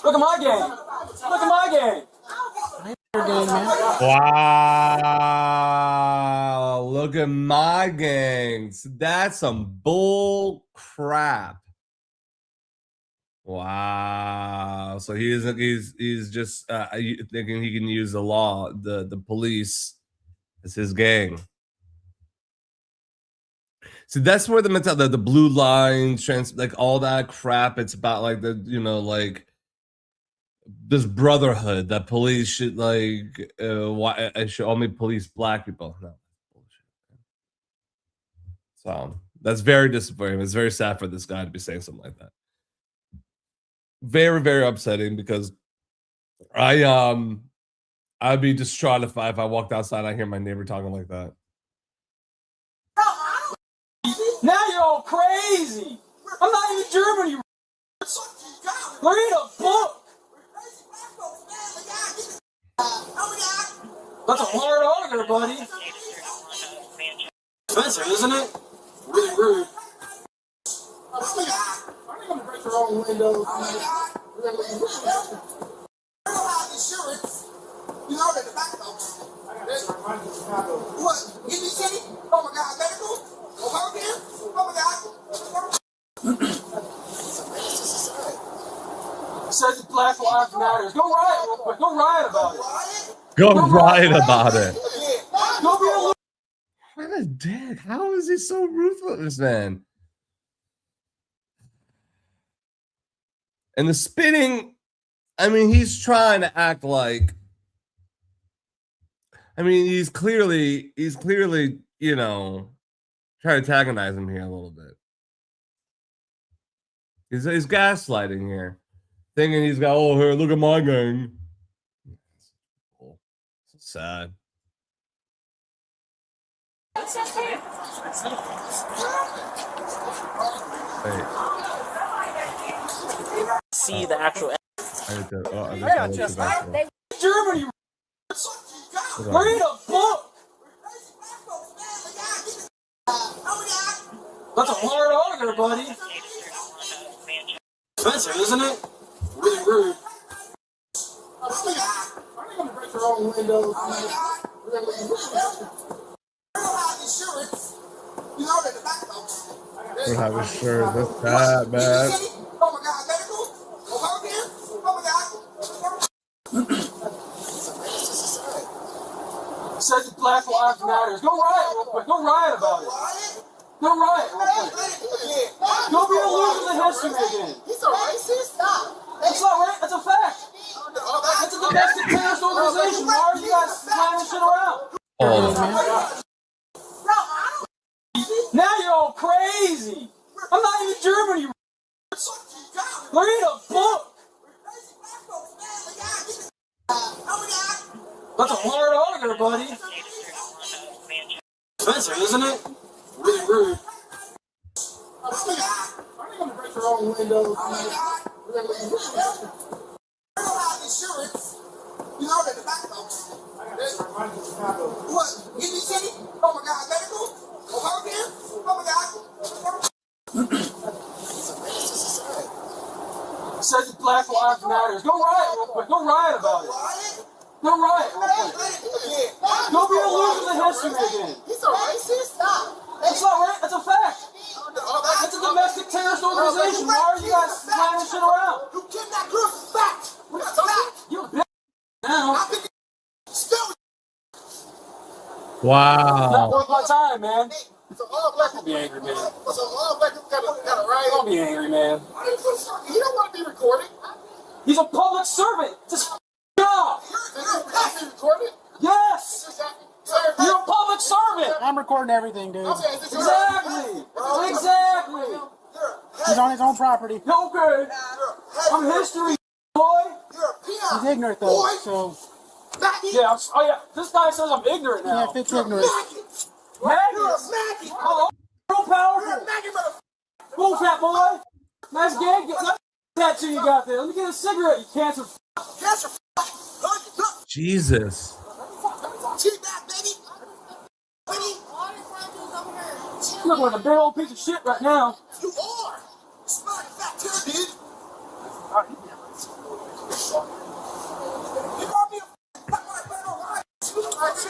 Look at my gang. Look at my gang. Wow, look at my gangs. That's some bull crap. Wow. So he's just thinking he can use the law, the police as his gang. So that's where the mentality, the blue lines, like all that crap. It's about like like this brotherhood that police should why I should only police black people. No, bullshit. So that's very disappointing. It's very sad for this guy to be saying something like that. Very, very upsetting because I'd be distraught if I walked outside and I hear my neighbor talking like that. Now you're all crazy. I'm not even German, you. Read a book. That's a hard argument, buddy. Expensive, isn't it? Really rude. I'm gonna break your own window. Insurance. You know that the back folks. What? Give me city? Oh my God, medical? Over here? Oh my God. Says Black Lives Matter. Go riot real quick. Go riot about it. Go riot about it. Go be a What a dick. How is he so ruthless, man? And the spitting, I mean, he's trying to act like, I mean, he's clearly, trying to antagonize him here a little bit. He's gaslighting here. Thinking he's got, oh, here, look at my gang. So sad. Wait. See the actual. Germany. Read a book. That's a hard argument, buddy. Expensive, isn't it? Really rude. We have insurance. That's bad, man. Says the Black Lives Matter. Go riot real quick. Go riot about it. Go riot real quick. Go be a loser in history again. He's a racist? That's not right. That's a fact. That's a domestic terrorist organization. Why are you guys flying this shit around? Now you're all crazy. I'm not even German, you read a book. That's a hard auger, buddy. Offensive, isn't it? Really rude. Says the Black Lives Matter. Go riot real quick. Go riot about it. Go riot real quick. Go be a loser in history again. He's a racist? That's not right. That's a fact. That's a domestic terrorist organization. Why are you guys flying this shit around? You kidnapped girls. Fact. That's a fact. You're a bitch now. Wow. Not worth my time, man. So all black Don't be angry, man. So all black people got a right. Don't be angry, man. He don't want to be recorded. He's a public servant. It's his job. You're recorded? Yes. You're a public servant. I'm recording everything, dude. Exactly. Exactly. He's on his own property. Okay. I'm history, boy. He's ignorant, though, so... Yeah, oh yeah, this guy says I'm ignorant now. Yeah, fits ignorant. Maggots. Oh, real powerful. Cool, fat boy. Nice gag. Nice tattoo you got there. Let me get a cigarette, you cancer. Jesus. You look like a big old piece of shit right now. You are. Smart fat dude.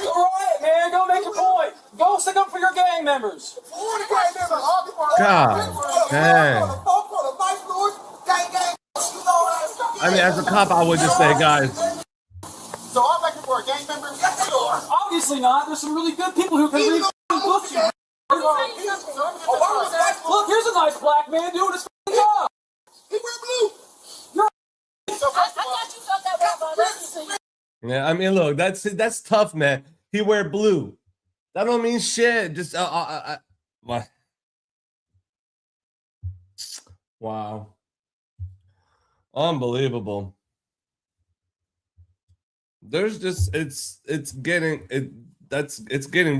Alright, man, go make your point. Go stick up for your gang members. God dang. I mean, as a cop, I would just say, guys. So all black people are gang members? Yes, they are. Obviously not. There's some really good people who can read books. Look, here's a nice black man doing his job. He wear blue. I thought you felt that way about us. Yeah, I mean, look, that's tough, man. He wear blue. That don't mean shit. Just what? Wow, unbelievable. There's just it's getting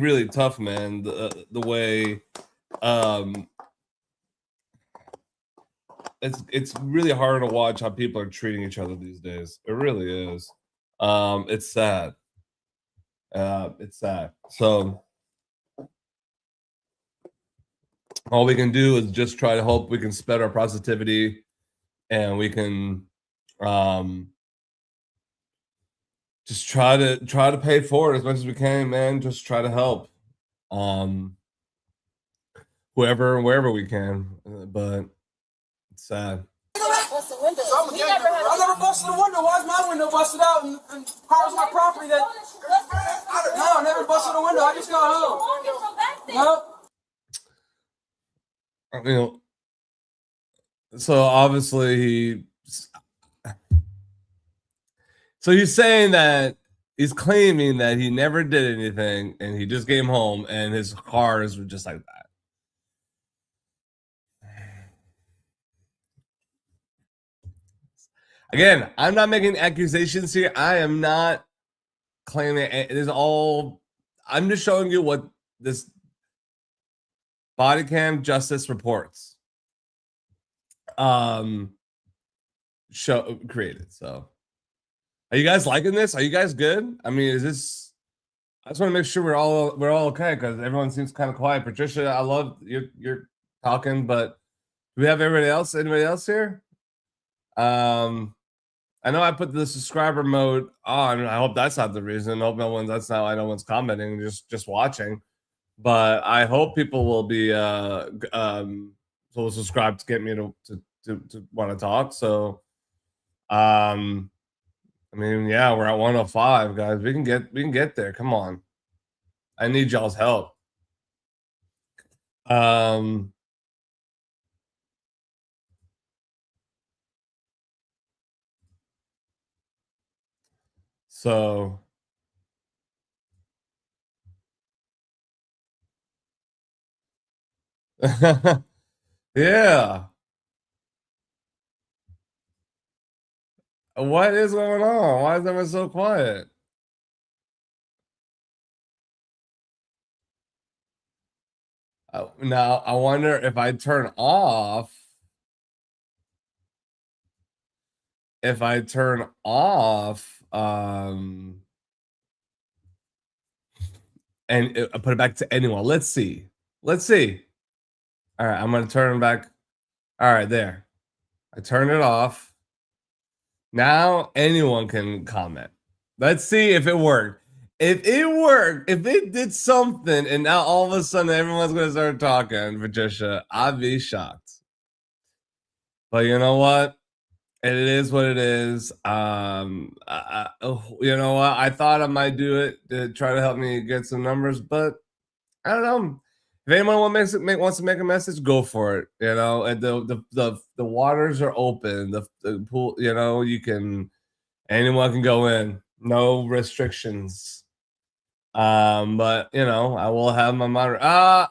really tough, man. The way it's really hard to watch how people are treating each other these days. It really is. It's sad. It's sad. So all we can do is just try to hope we can spread our positivity, and we can just try to pay forward as much as we can, man. Just try to help whoever and wherever we can. But it's sad. I never busted a window. Why is my window busted out and cars my property that... No, I never busted a window. I just got home. No. You know, so obviously he's saying that he's claiming that he never did anything and he just came home and his cars were just like that. Again, I'm not making accusations here. I am not claiming it is all. I'm just showing you what this Bodycam Justice reports show created. So are you guys liking this? Are you guys good? I mean, is this, I just want to make sure we're all okay, because everyone seems kind of quiet. Patricia, I love you're talking, but do we have anybody else here? I know I put the subscriber mode on. I hope that's not the reason. I hope that's not why no one's commenting, just watching. But I hope people will be will subscribe to get me to want to talk. So I mean, yeah, we're at 105, guys. We can get there. Come on. I need y'all's help. So yeah. What is going on? Why is everyone so quiet? Now I wonder if I turn off. If I turn off, and I put it back to anyone. Let's see. Let's see. All right, I'm gonna turn it back. All right, there. I turn it off. Now anyone can comment. Let's see if it worked. If it worked, if it did something, and now all of a sudden everyone's gonna start talking, Patricia, I'd be shocked. But you know what? It is what it is. You know what? I thought I might do it to try to help me get some numbers, but I don't know. If anyone wants to make a message, go for it. You know, and the waters are open. The pool, you know, anyone can go in. No restrictions. But you know, I will have my monitor.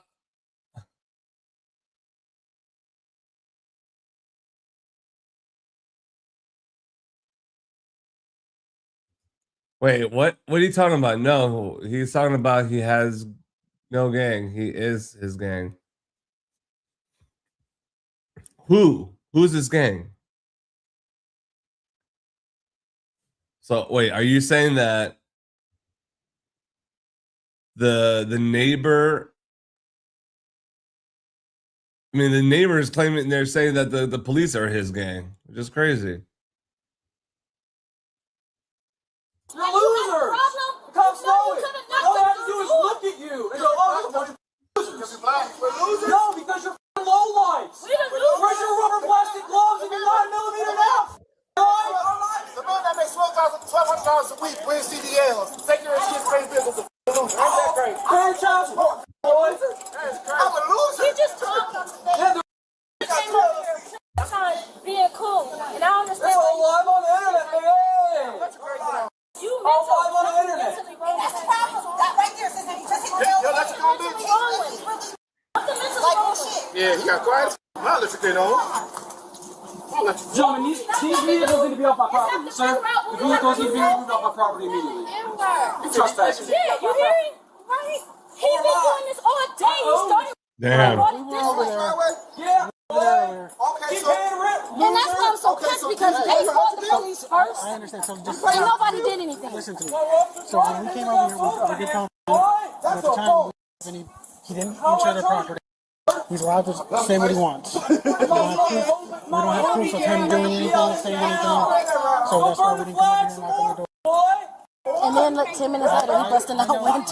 Wait, what are you talking about? No, he's talking about he has no gang. He is his gang. Who's his gang? So wait, are you saying that the neighbor? I mean, the neighbor is claiming they're saying that the police are his gang, which is crazy. You're losers. The cops know it. All they have to do is look at you and go, oh, no, because you're low lights. Where's your rubber plastic gloves and your 9mm now? The man that makes $12,000 a week wearing CDLs, take your excuse for his business. Ain't that great? Pay child support, boys. I'm a loser. He just talking. Being cool, and I understand. That's all live on the internet, man. You all live on the internet. That's the problem. That right there says that he just hit the Yo, let you go, bitch. Yeah, he got quiet. I'll let you get on. Gentlemen, these vehicles need to be off my property, sir. The vehicles need to be removed off my property immediately. You trespassing. Yeah, you hear him? Right? He's been doing this all day. He started. Damn. Yeah. Okay, so. And that's why I'm so pissed because they called the police first. I understand. So just And nobody did anything. listen to me. So when we came over here, we did come at the time, and he didn't enter the property. He's allowed to say what he wants. We don't have proof of him doing anything, saying anything. So that's why we didn't come over here and knock on the door. And then like 10 minutes later, he busting out windows.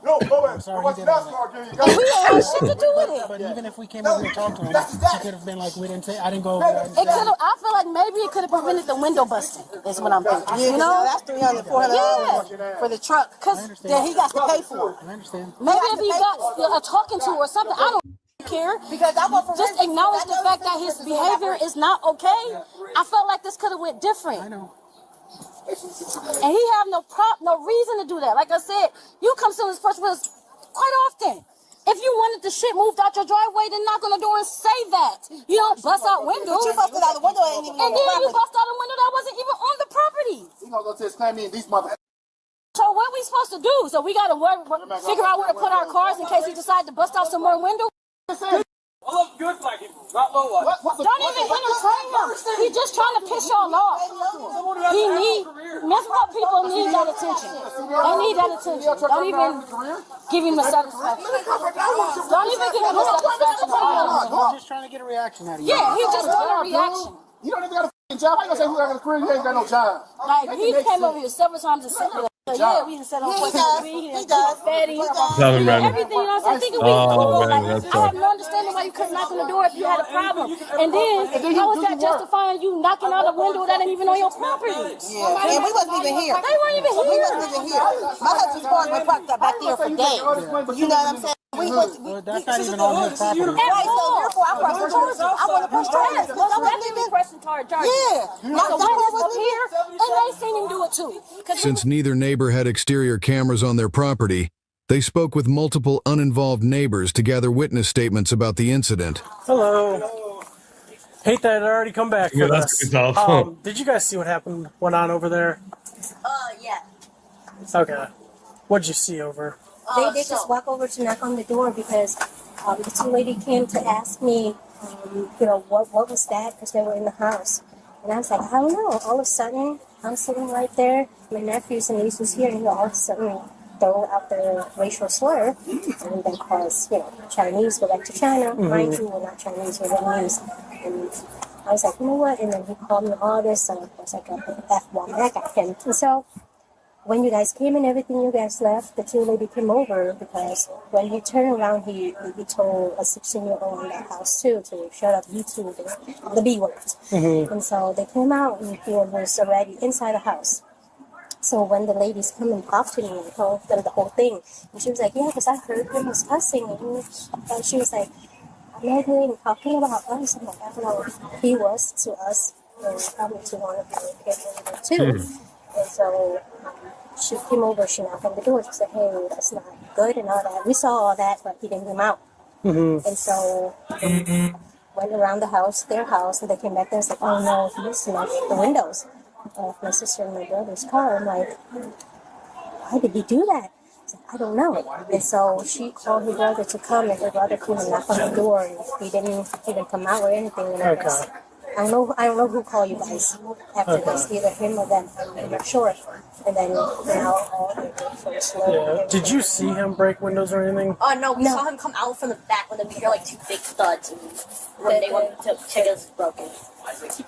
I'm sorry he did all that. And we ain't had shit to do with it. But even if we came over here and talked to him, he could have been like, we didn't say, I didn't go over there. It could have. I feel like maybe it could have prevented the window busting. Is what I'm thinking. You know, that's $300, $400 for the truck, because that he got to pay for. I understand. Maybe if he got a talking to or something, I don't care. Because I just acknowledge the fact that his behavior is not okay. I felt like this could have went different. I know. And he have no reason to do that. Like I said, you come to this person quite often. If you wanted the shit moved out your driveway, then knock on the door and say that. You don't bust out windows. But you busted out the window ain't even on the then property. you bust out a window that wasn't even on the property. You gonna go to his claim me and these mother. So what we supposed to do? So we gotta figure out where to put our cars in case he decide to bust out some more windows. I love good flagging, not low light. Don't even entertain him. He's just trying to piss y'all off. That's what people need, that attention. They need that attention. Don't even give him the satisfaction. Don't even give him the satisfaction. I'm just trying to get a reaction out of you. Yeah, he just want a reaction. You don't even got a fucking job. How you gonna say who got a career? You ain't got no job. Like, he came over here several times to sit with us. So, yeah, we just sat on he does. Fatty, Brandon. everything, you know what I'm saying? Thinking we cool. Like, I have no understanding why you couldn't knock on the door if you had a problem. And then, how is that justifying you knocking out a window that ain't even on your property? Yeah, and we wasn't even here. They weren't even We here. wasn't even here. My husband's car been parked up back there for days. You know what I'm saying? That's not even on his property. Right, so therefore I want to press charges. I want to press charges. Well, definitely pressing charges. Yeah. Like a witness was here, and they seen him do it too. Since neither neighbor had exterior cameras on their property, they spoke with multiple uninvolved neighbors to gather witness statements about the incident. Hello. Hate that it already come back for that's this. tough. Did you guys see what went on over there? Yeah. Okay. What'd you see over? They just walk over to knock on the door because the two lady came to ask me, what was that? Because they were in the house. And I was like, I don't know. All of a sudden, I'm sitting right there. My nephews and nieces here, and all of a sudden throw out the racial slur and then cause, Chinese go back to China. Mind you, we're not Chinese, we're Vietnamese. And I was like, you know what? And then he called me all this, so of course I got the F-bomb back at him. And so when you guys came and everything, you guys left, the two lady came over because when he turned around, he told a 16-year-old in that house too to shut up, you two, the B words. And so they came out and he was already inside the house. So when the ladies come and talk to me and told them the whole thing, and she was like, yeah, because I heard him was cussing. And she was like, I know he ain't talking about us. I'm like, I don't know. He was to us and probably to one of the kids over there too. And so she came over, she knocked on the door, she said, hey, that's not good and all that. We saw all that, but he didn't come out. And so went around the house, their house, and they came back there and said, oh no, he smashed the windows of my sister and my brother's car. I'm like, why did he do that? I said, I don't know. And so she called her brother to come, and her brother came and knocked on the door, and he didn't even come out or anything. And I don't know who called you guys after this, either him or them. I'm not sure. And then now all the slow. Yeah. Did you see him break windows or anything? Oh no, we saw him come out from the back when we hear like two big thuds, and when they went to check us broken.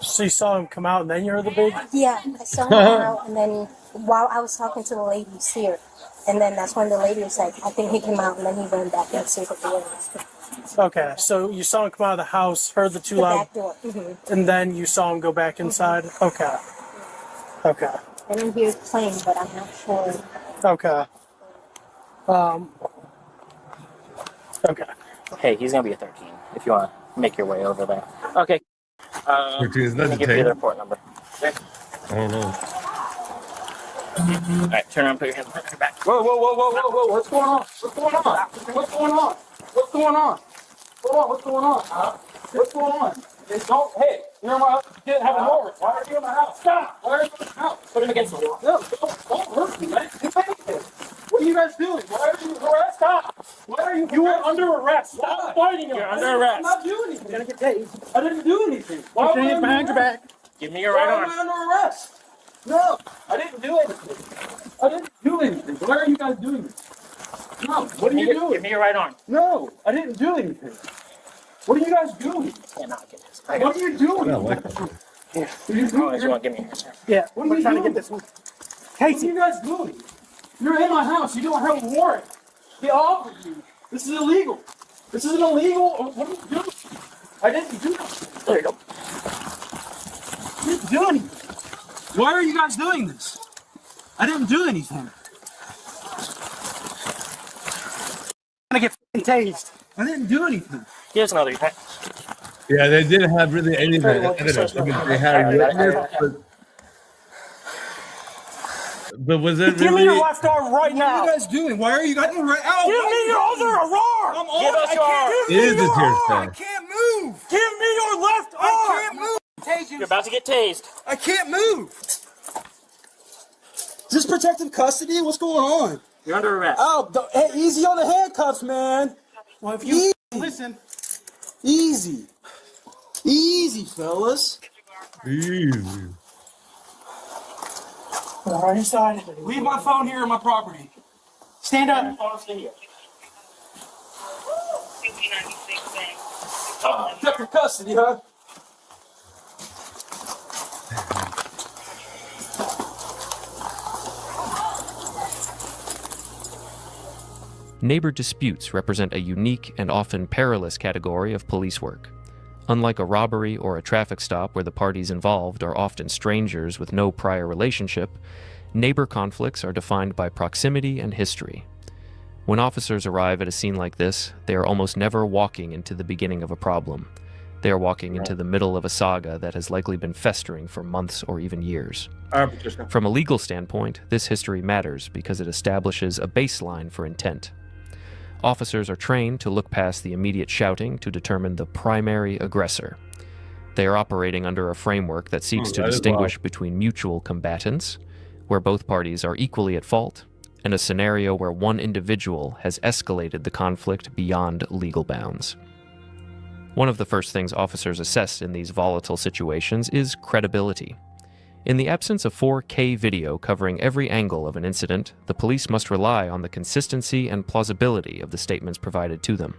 So you saw him come out and then you heard the big? Yeah, I saw him come out, and then while I was talking to the ladies here, and then that's when the lady was like, I think he came out, and then he went back and said the door. Okay, so you saw him come out of the house, heard the too loud, back door. And then you saw him go back inside? Okay. Okay. I didn't hear it playing, but I'm not sure. Okay. Okay. Hey, he's gonna be a 13 if you want to make your way over there. Okay. 13 is let me give you the report number. Okay. I don't know. All right, turn around, put your hands behind your back. Whoa, whoa, whoa, whoa, whoa, whoa! What's going on? What's going on? What's going on? What's going on? Hold on, what's going on? What's going on? Don't, hey, you're in my house. You didn't have a warrant. Why are you in my house? Stop! Why are you in my house? Put him against the wall. No, don't hurt me, man. What are you guys doing? Why are you arrested? Stop! Why are you? You are under arrest. Stop fighting. You're under arrest. I'm not doing anything. You're gonna get tased. I didn't do anything. Why Put your hands behind your back. Give me your right arm. Why am I under arrest? No, I didn't do anything. I didn't do anything. Why are you guys doing this? No, what are you doing? Give me your right arm. No, I didn't do anything. What are you guys doing? Cannot get this. What are you doing? I like that. What are you Oh, doing? you want to give me your hand? Yeah, What are we're you trying to doing? get this one. What are you guys doing? You're in my house. You don't have a warrant. They offered you. This is illegal. This is an illegal. What are you doing? I didn't do it. There you go. You didn't do anything. Why are you guys doing this? I didn't do anything. I'm gonna get tased. I didn't do anything. Here's another pack. Yeah, they didn't have really any evidence. I mean, they had a witness, but was it Give really? me your left arm right now. What are you guys doing? Why are you guys right out? Give me your other arm. I'm on. Give us your arm. It is the tear I stand. can't move. Give me your left arm. I can't move. You're about to get tased. I can't move. Is this protective custody? What's going on? You're under arrest. Oh, hey, easy on the handcuffs, man. Well, if you listen. Easy. Easy, fellas. Easy. All right, inside. Leave my phone here on my property. Stand up. Protective custody, huh? Neighbor disputes represent a unique and often perilous category of police work. Unlike a robbery or a traffic stop where the parties involved are often strangers with no prior relationship, neighbor conflicts are defined by proximity and history. When officers arrive at a scene like this, they are almost never walking into the beginning of a problem. They are walking into the middle of a saga that has likely been festering for months or even years. From a legal standpoint, this history matters because it establishes a baseline for intent. Officers are trained to look past the immediate shouting to determine the primary aggressor. They are operating under a framework that seeks to distinguish between mutual combatants, where both parties are equally at fault, and a scenario where one individual has escalated the conflict beyond legal bounds. One of the first things officers assess in these volatile situations is credibility. In the absence of 4K video covering every angle of an incident, the police must rely on the consistency and plausibility of the statements provided to them.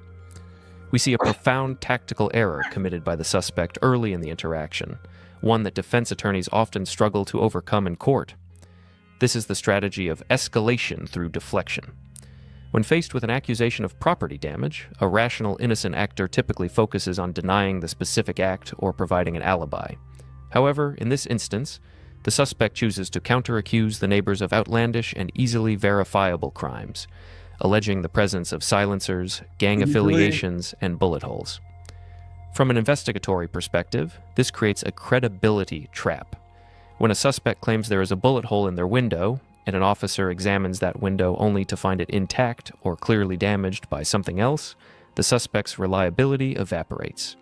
We see a profound tactical error committed by the suspect early in the interaction, one that defense attorneys often struggle to overcome in court. This is the strategy of escalation through deflection. When faced with an accusation of property damage, a rational, innocent actor typically focuses on denying the specific act or providing an alibi. However, in this instance, the suspect chooses to counter-accuse the neighbors of outlandish and easily verifiable crimes, alleging the presence of silencers, gang affiliations, and bullet holes. From an investigatory perspective, this creates a credibility trap. When a suspect claims there is a bullet hole in their window, and an officer examines that window only to find it intact or clearly damaged by something else, the suspect's reliability evaporates.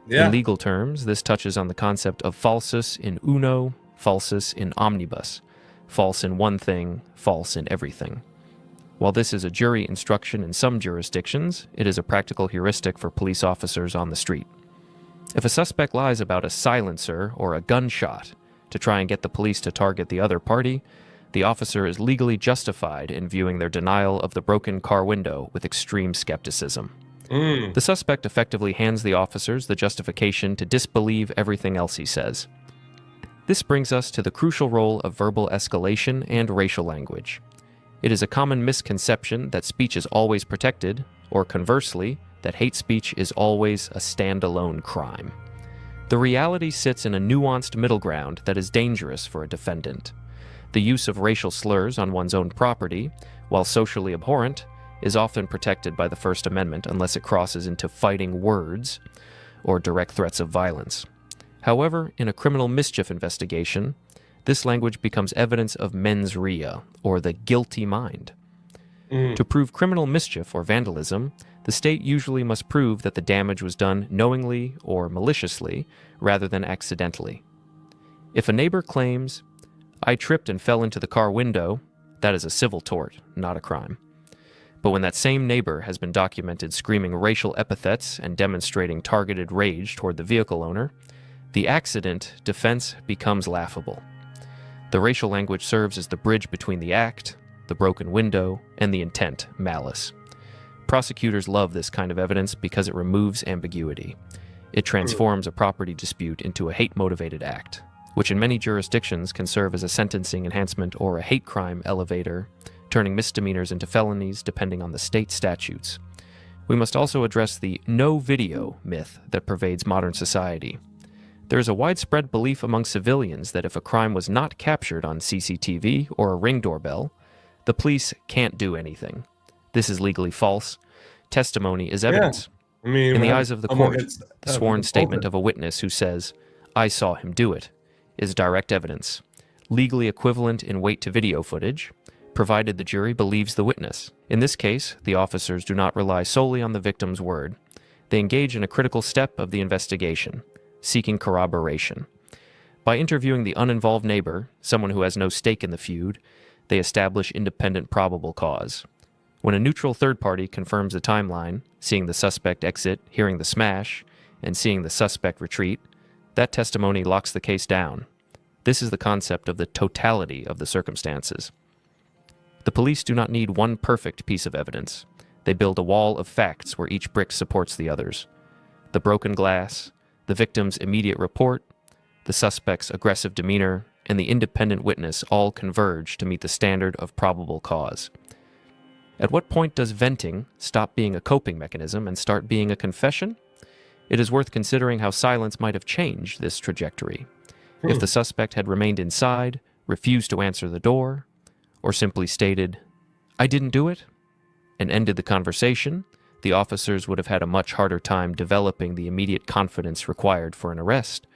In legal terms, this touches on the concept of falsus in uno, falsus in omnibus, false in one thing, false in everything. While this is a jury instruction in some jurisdictions, it is a practical heuristic for police officers on the street. If a suspect lies about a silencer or a gunshot to try and get the police to target the other party, the officer is legally justified in viewing their denial of the broken car window with extreme skepticism. The suspect effectively hands the officers the justification to disbelieve everything else he says. This brings us to the crucial role of verbal escalation and racial language. It is a common misconception that speech is always protected, or conversely, that hate speech is always a standalone crime. The reality sits in a nuanced middle ground that is dangerous for a defendant. The use of racial slurs on one's own property, while socially abhorrent, is often protected by the First Amendment unless it crosses into fighting words or direct threats of violence. However, in a criminal mischief investigation, this language becomes evidence of mens rea, or the guilty mind. To prove criminal mischief or vandalism, the state usually must prove that the damage was done knowingly or maliciously, rather than accidentally. If a neighbor claims, "I tripped and fell into the car window," that is a civil tort, not a crime. But when that same neighbor has been documented screaming racial epithets and demonstrating targeted rage toward the vehicle owner, the accident defense becomes laughable. The racial language serves as the bridge between the act, the broken window, and the intent, malice. Prosecutors love this kind of evidence because it removes ambiguity. It transforms a property dispute into a hate-motivated act, which in many jurisdictions can serve as a sentencing enhancement or a hate crime elevator, turning misdemeanors into felonies depending on the state statutes. We must also address the no video myth that pervades modern society. There is a widespread belief among civilians that if a crime was not captured on CCTV or a Ring doorbell, the police can't do anything. This is legally false. Testimony is evidence. In the eyes of the court, the sworn statement of a witness who says, "I saw him do it," is direct evidence, legally equivalent in weight to video footage, provided the jury believes the witness. In this case, the officers do not rely solely on the victim's word. They engage in a critical step of the investigation, seeking corroboration. By interviewing the uninvolved neighbor, someone who has no stake in the feud, they establish independent probable cause. When a neutral third party confirms the timeline, seeing the suspect exit, hearing the smash, and seeing the suspect retreat, that testimony locks the case down. This is the concept of the totality of the circumstances. The police do not need one perfect piece of evidence. They build a wall of facts where each brick supports the others. The broken glass, the victim's immediate report, the suspect's aggressive demeanor, and the independent witness all converge to meet the standard of probable cause. At what point does venting stop being a coping mechanism and start being a confession? It is worth considering how silence might have changed this trajectory. If the suspect had remained inside, refused to answer the door, or simply stated, "I didn't do it," and ended the conversation, the officers would have had a much harder time developing the immediate confidence required for an arrest.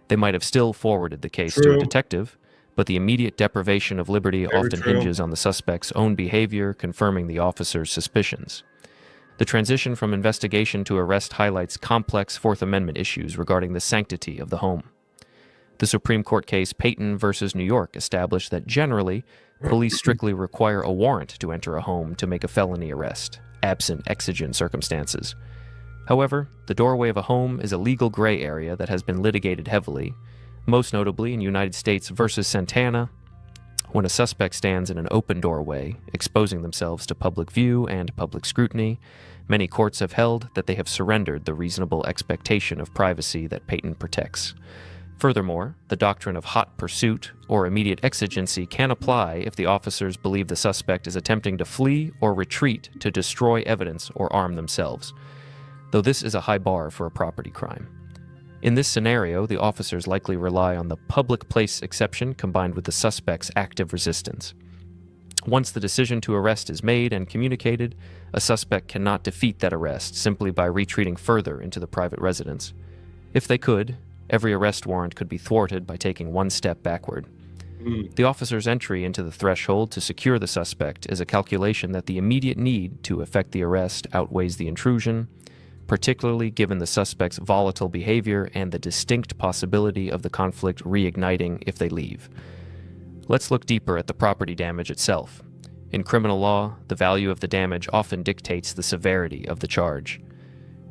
They might have still forwarded the case to a detective, but the immediate deprivation of liberty often hinges on the suspect's own behavior, confirming the officer's suspicions. The transition from investigation to arrest highlights complex Fourth Amendment issues regarding the sanctity of the home. The Supreme Court case Payton versus New York established that generally, police strictly require a warrant to enter a home to make a felony arrest, absent exigent circumstances. However, the doorway of a home is a legal gray area that has been litigated heavily, most notably in United States versus Santana, when a suspect stands in an open doorway, exposing themselves to public view and public scrutiny. Many courts have held that they have surrendered the reasonable expectation of privacy that Payton protects. Furthermore, the doctrine of hot pursuit or immediate exigency can apply if the officers believe the suspect is attempting to flee or retreat to destroy evidence or arm themselves, though this is a high bar for a property crime. In this scenario, the officers likely rely on the public place exception combined with the suspect's active resistance. Once the decision to arrest is made and communicated, a suspect cannot defeat that arrest simply by retreating further into the private residence. If they could, every arrest warrant could be thwarted by taking one step backward. The officer's entry into the threshold to secure the suspect is a calculation that the immediate need to effect the arrest outweighs the intrusion, particularly given the suspect's volatile behavior and the distinct possibility of the conflict reigniting if they leave. Let's look deeper at the property damage itself. In criminal law, the value of the damage often dictates the severity of the charge.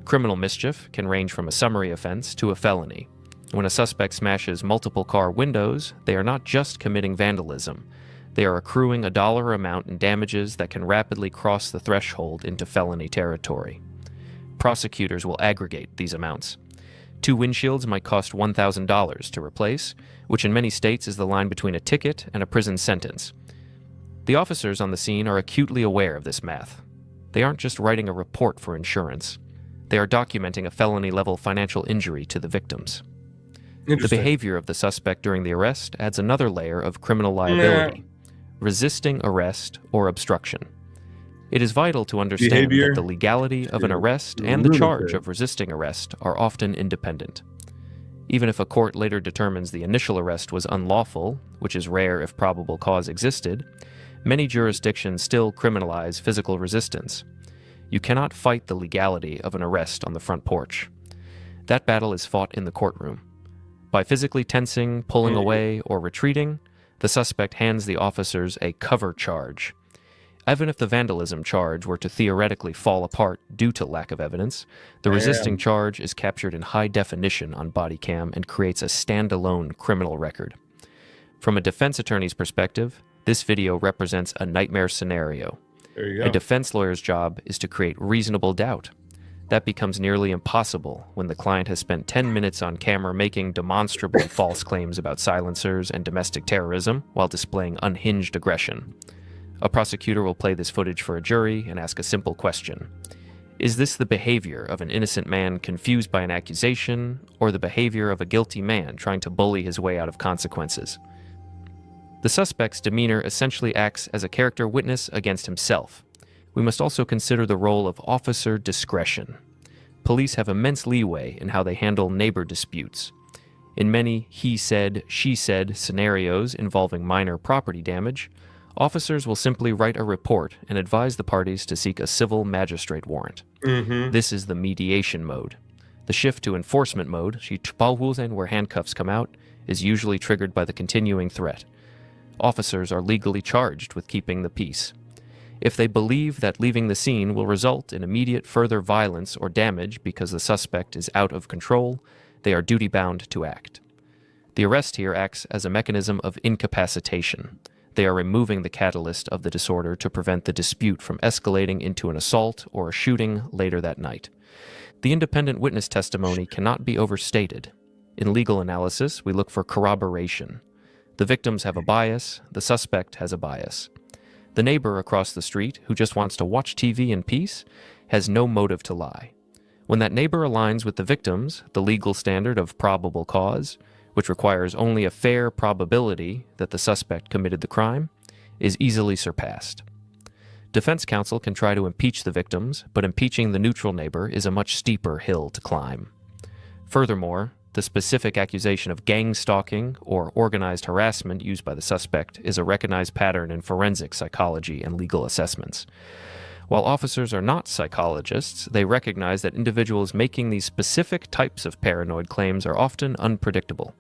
Criminal mischief can range from a summary offense to a felony. When a suspect smashes multiple car windows, they are not just committing vandalism. They are accruing a dollar amount in damages that can rapidly cross the threshold into felony territory. Prosecutors will aggregate these amounts. 2 windshields might cost $1,000 to replace, which in many states is the line between a ticket and a prison sentence. The officers on the scene are acutely aware of this math. They aren't just writing a report for insurance. They are documenting a felony-level financial injury to the victims. The behavior of the suspect during the arrest adds another layer of criminal liability: resisting arrest or obstruction. It is vital to understand that the legality of an arrest and the charge of resisting arrest are often independent. Even if a court later determines the initial arrest was unlawful, which is rare if probable cause existed, many jurisdictions still criminalize physical resistance. You cannot fight the legality of an arrest on the front porch. That battle is fought in the courtroom. By physically tensing, pulling away, or retreating, the suspect hands the officers a cover charge. Even if the vandalism charge were to theoretically fall apart due to lack of evidence, the resisting charge is captured in high definition on Bodycam and creates a standalone criminal record. From a defense attorney's perspective, this video represents a nightmare scenario. There you go. A defense lawyer's job is to create reasonable doubt. That becomes nearly impossible when the client has spent 10 minutes on camera making demonstrably false claims about silencers and domestic terrorism while displaying unhinged aggression. A prosecutor will play this footage for a jury and ask a simple question. Is this the behavior of an innocent man confused by an accusation, or the behavior of a guilty man trying to bully his way out of consequences? The suspect's demeanor essentially acts as a character witness against himself. We must also consider the role of officer discretion. Police have immense leeway in how they handle neighbor disputes. In many he said, she said scenarios involving minor property damage, officers will simply write a report and advise the parties to seek a civil magistrate warrant. This is the mediation mode. The shift to enforcement mode, where handcuffs come out, is usually triggered by the continuing threat. Officers are legally charged with keeping the peace. If they believe that leaving the scene will result in immediate further violence or damage because the suspect is out of control, they are duty-bound to act. The arrest here acts as a mechanism of incapacitation. They are removing the catalyst of the disorder to prevent the dispute from escalating into an assault or a shooting later that night. The independent witness testimony cannot be overstated. In legal analysis, we look for corroboration. The victims have a bias, the suspect has a bias. The neighbor across the street, who just wants to watch TV in peace, has no motive to lie. When that neighbor aligns with the victims, the legal standard of probable cause, which requires only a fair probability that the suspect committed the crime, is easily surpassed. Defense counsel can try to impeach the victims, but impeaching the neutral neighbor is a much steeper hill to climb. Furthermore, the specific accusation of gang stalking or organized harassment used by the suspect is a recognized pattern in forensic psychology and legal assessments. While officers are not psychologists, they recognize that individuals making these specific types of paranoid claims are often unpredictable.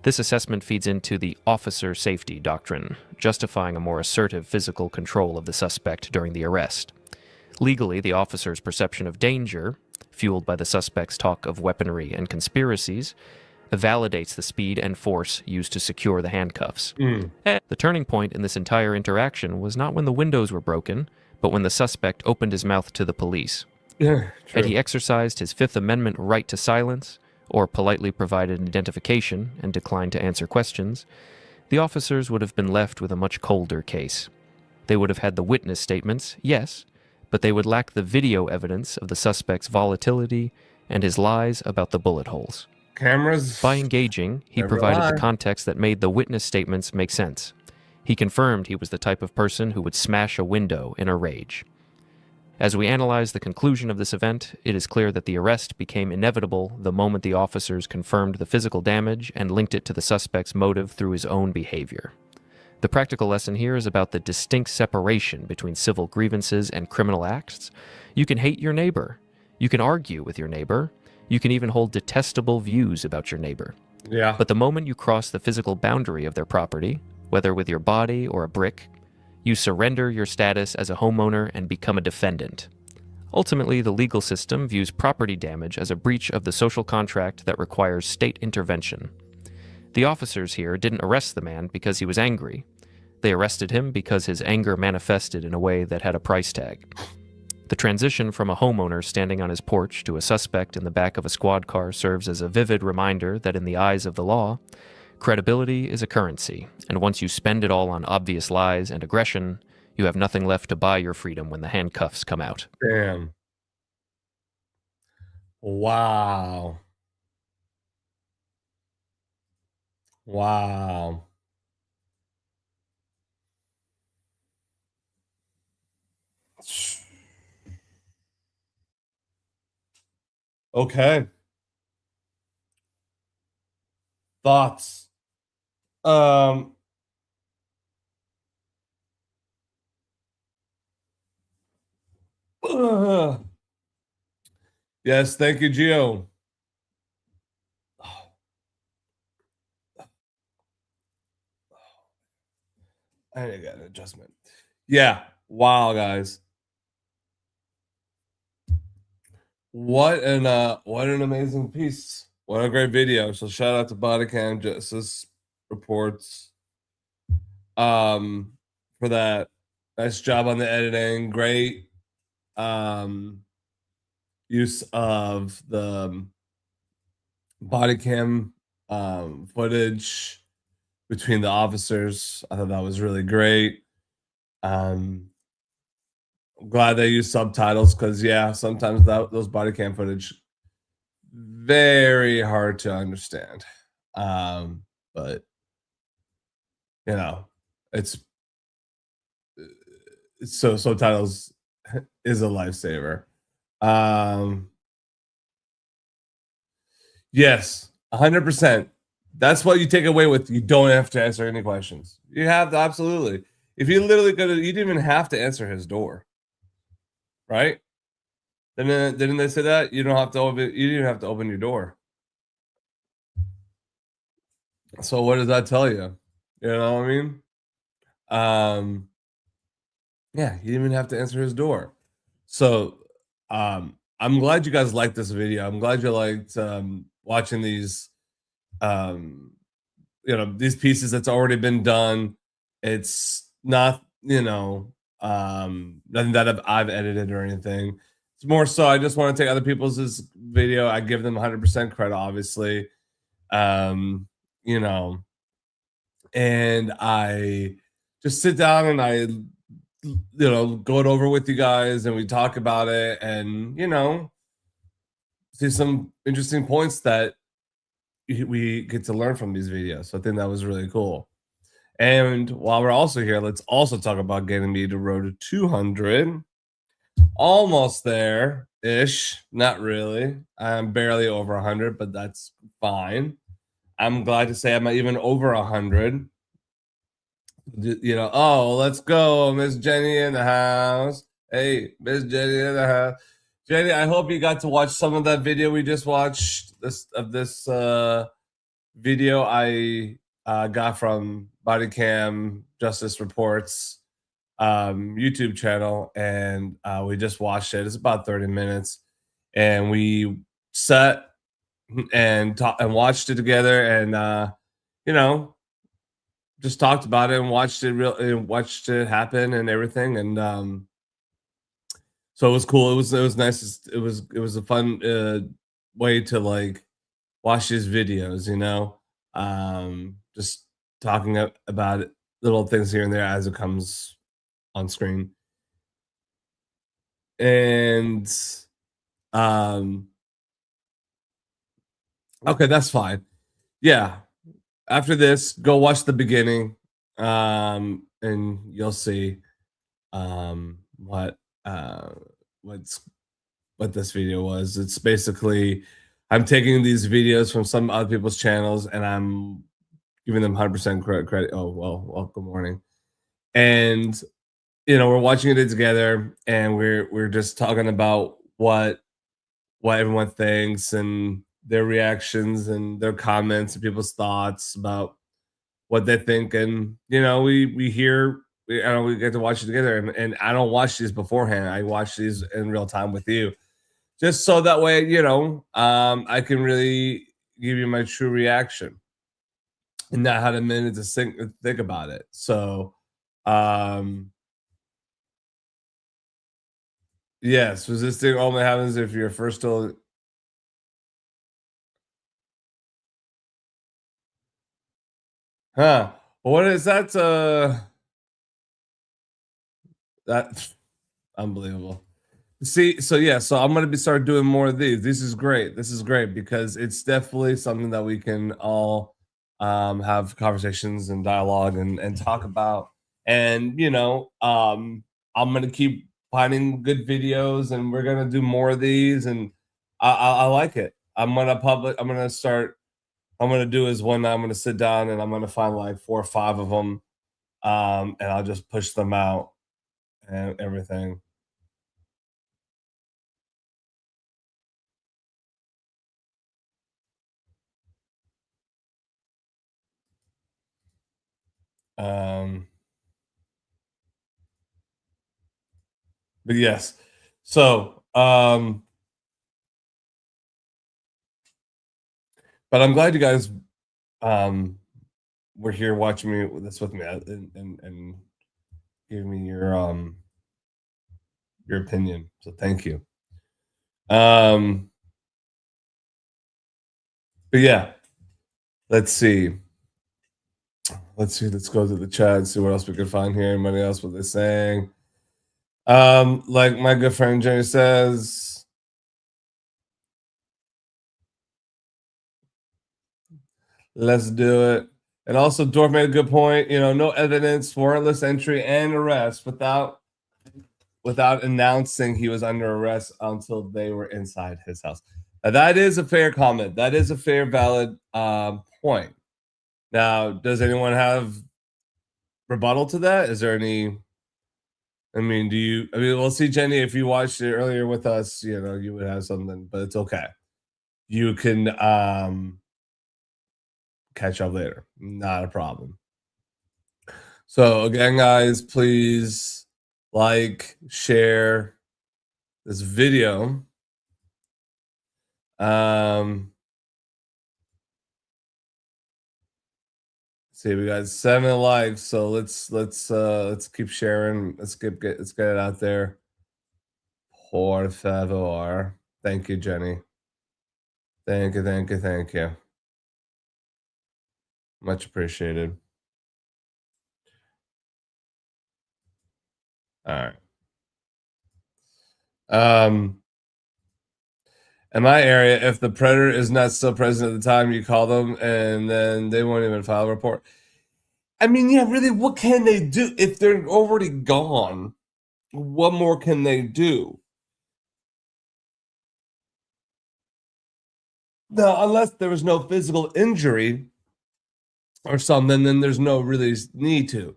This assessment feeds into the officer safety doctrine, justifying a more assertive physical control of the suspect during the arrest. Legally, the officer's perception of danger, fueled by the suspect's talk of weaponry and conspiracies, validates the speed and force used to secure the handcuffs. The turning point in this entire interaction was not when the windows were broken, but when the suspect opened his mouth to the police. Had he exercised his Fifth Amendment right to silence, or politely provided an identification and declined to answer questions, the officers would have been left with a much colder case. They would have had the witness statements, yes, but they would lack the video evidence of the suspect's volatility and his lies about the bullet holes. Cameras. By engaging, he provided the context that made the witness statements make sense. He confirmed he was the type of person who would smash a window in a rage. As we analyze the conclusion of this event, it is clear that the arrest became inevitable the moment the officers confirmed the physical damage and linked it to the suspect's motive through his own behavior. The practical lesson here is about the distinct separation between civil grievances and criminal acts. You can hate your neighbor. You can argue with your neighbor. You can even hold detestable views about your neighbor. Yeah. But the moment you cross the physical boundary of their property, whether with your body or a brick, you surrender your status as a homeowner and become a defendant. Ultimately, the legal system views property damage as a breach of the social contract that requires state intervention. The officers here didn't arrest the man because he was angry. They arrested him because his anger manifested in a way that had a price tag. The transition from a homeowner standing on his porch to a suspect in the back of a squad car serves as a vivid reminder that in the eyes of the law, credibility is a currency, and once you spend it all on obvious lies and aggression, you have nothing left to buy your freedom when the handcuffs come out. Damn. Wow. Wow. Okay. Thoughts? Yes, thank you, Gio. I got an adjustment. Yeah. Wow, guys. What an amazing piece. What a great video. So shout out to Bodycam Justice Reports for that. Nice job on the editing. Great use of the Bodycam footage between the officers. I thought that was really great. I'm glad they use subtitles because yeah, sometimes those body cam footage very hard to understand. But you know, it's so subtitles is a lifesaver. Yes, 100%. That's what you take away with. You don't have to answer any questions. You have to absolutely. If you literally could, you didn't even have to answer his door, right? Didn't they say that you don't have to open? You didn't have to open your door. So what does that tell you? You know what I mean? Yeah, you didn't even have to answer his door. So I'm glad you guys liked this video. I'm glad you liked watching these these pieces that's already been done. It's not nothing that I've edited or anything. It's more so I just want to take other people's video. I give them 100% credit, obviously. And I just sit down and I go it over with you guys, and we talk about it, and see some interesting points that we get to learn from these videos. So I think that was really cool. And while we're also here, let's also talk about getting me to road to 200. Almost there ish. Not really. I'm barely over 100, but that's fine. I'm glad to say I'm even over 100. Oh, let's go, Miss Jenny in the house. Hey, Miss Jenny in the house. Jenny, I hope you got to watch some of that video we just watched. This video I got from Bodycam Justice Reports YouTube channel, and we just watched it. It's about 30 minutes, and we sat and watched it together, and just talked about it and watched it happen and everything, and so it was cool. It was nice. It was a fun way to like watch these videos, just talking about it, little things here and there as it comes on screen. And okay, that's fine. Yeah. After this, go watch the beginning, and you'll see what this video was. It's basically I'm taking these videos from some other people's channels and I'm giving them 100% credit. Oh, well, good morning. And we're watching it together, and we're just talking about what everyone thinks and their reactions and their comments and people's thoughts about what they think. And we get to watch it together, and I don't watch these beforehand. I watch these in real time with you, just so that way I can really give you my true reaction and not had a minute to think about it. So yes, resisting only happens if you're first still. Huh. What is that? That unbelievable. See, so yeah, so I'm gonna start doing more of these. This is great. This is great because it's definitely something that we can all have conversations and dialogue and talk about. And I'm gonna keep finding good videos, and we're gonna do more of these. And I like it. I'm gonna start. I'm gonna do is one night I'm gonna sit down and I'm gonna find like 4 or 5 of them, and I'll just push them out and everything. But yes, so but I'm glad you guys were here watching me with me and giving me your opinion. So thank you. But yeah, let's see. Let's go to the chat and see what else we can find here. Anybody else what they're saying? Like my good friend Jenny says, let's do it. And also, Dorf made a good point. No evidence, warrantless entry, and arrest without announcing he was under arrest until they were inside his house. Now, that is a fair comment. That is a fair, valid point. Now, does anyone have rebuttal to that? Is there any? We'll see, Jenny, if you watched it earlier with us, you would have something, but it's okay. You can catch up later. Not a problem. So again, guys, please like, share this video. See, we got 7 likes, so let's keep sharing. Let's get it out there. Por favor. Thank you, Jenny. Thank you. Much appreciated. All right. In my area, if the predator is not still present at the time, you call them and then they won't even file a report. I mean, yeah, really, what can they do? If they're already gone, what more can they do? No, unless there was no physical injury or something, then there's no really need to.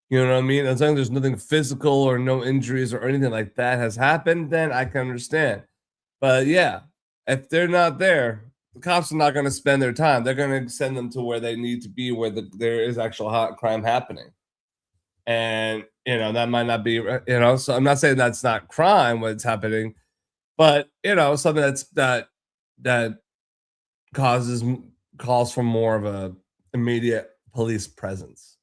You know what I mean? As long as there's nothing physical or no injuries or anything like that has happened, then I can understand. But yeah, if they're not there, the cops are not going to spend their time. They're going to send them to where they need to be, where there is actual crime happening. And, you know, that might not be, you know, so I'm not saying that's not crime what's happening, but, you know, something that calls for more of a immediate police presence.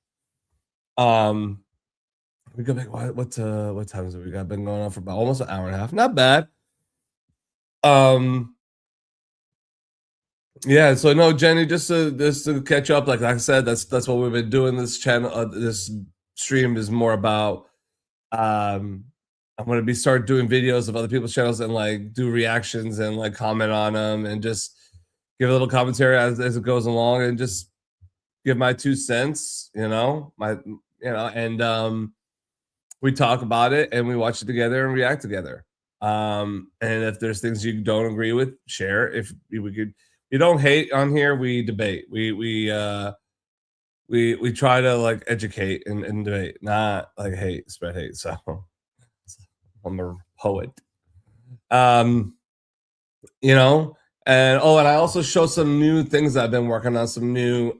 We got back, what time is it? We got been going on for about almost an hour and a half. Not bad. Yeah, so no, Jenny, just to catch up, like I said, that's what we've been doing. This channel, this stream is more about I'm gonna start doing videos of other people's channels and like do reactions and like comment on them and just give a little commentary as it goes along and just give my 2 cents, and we talk about it and we watch it together and react together. And if there's things you don't agree with, share. If we could, you don't hate on here, we debate. We try to like educate and debate, not like hate, spread hate. So I'm a poet. You know, and I also show some new things I've been working on, some new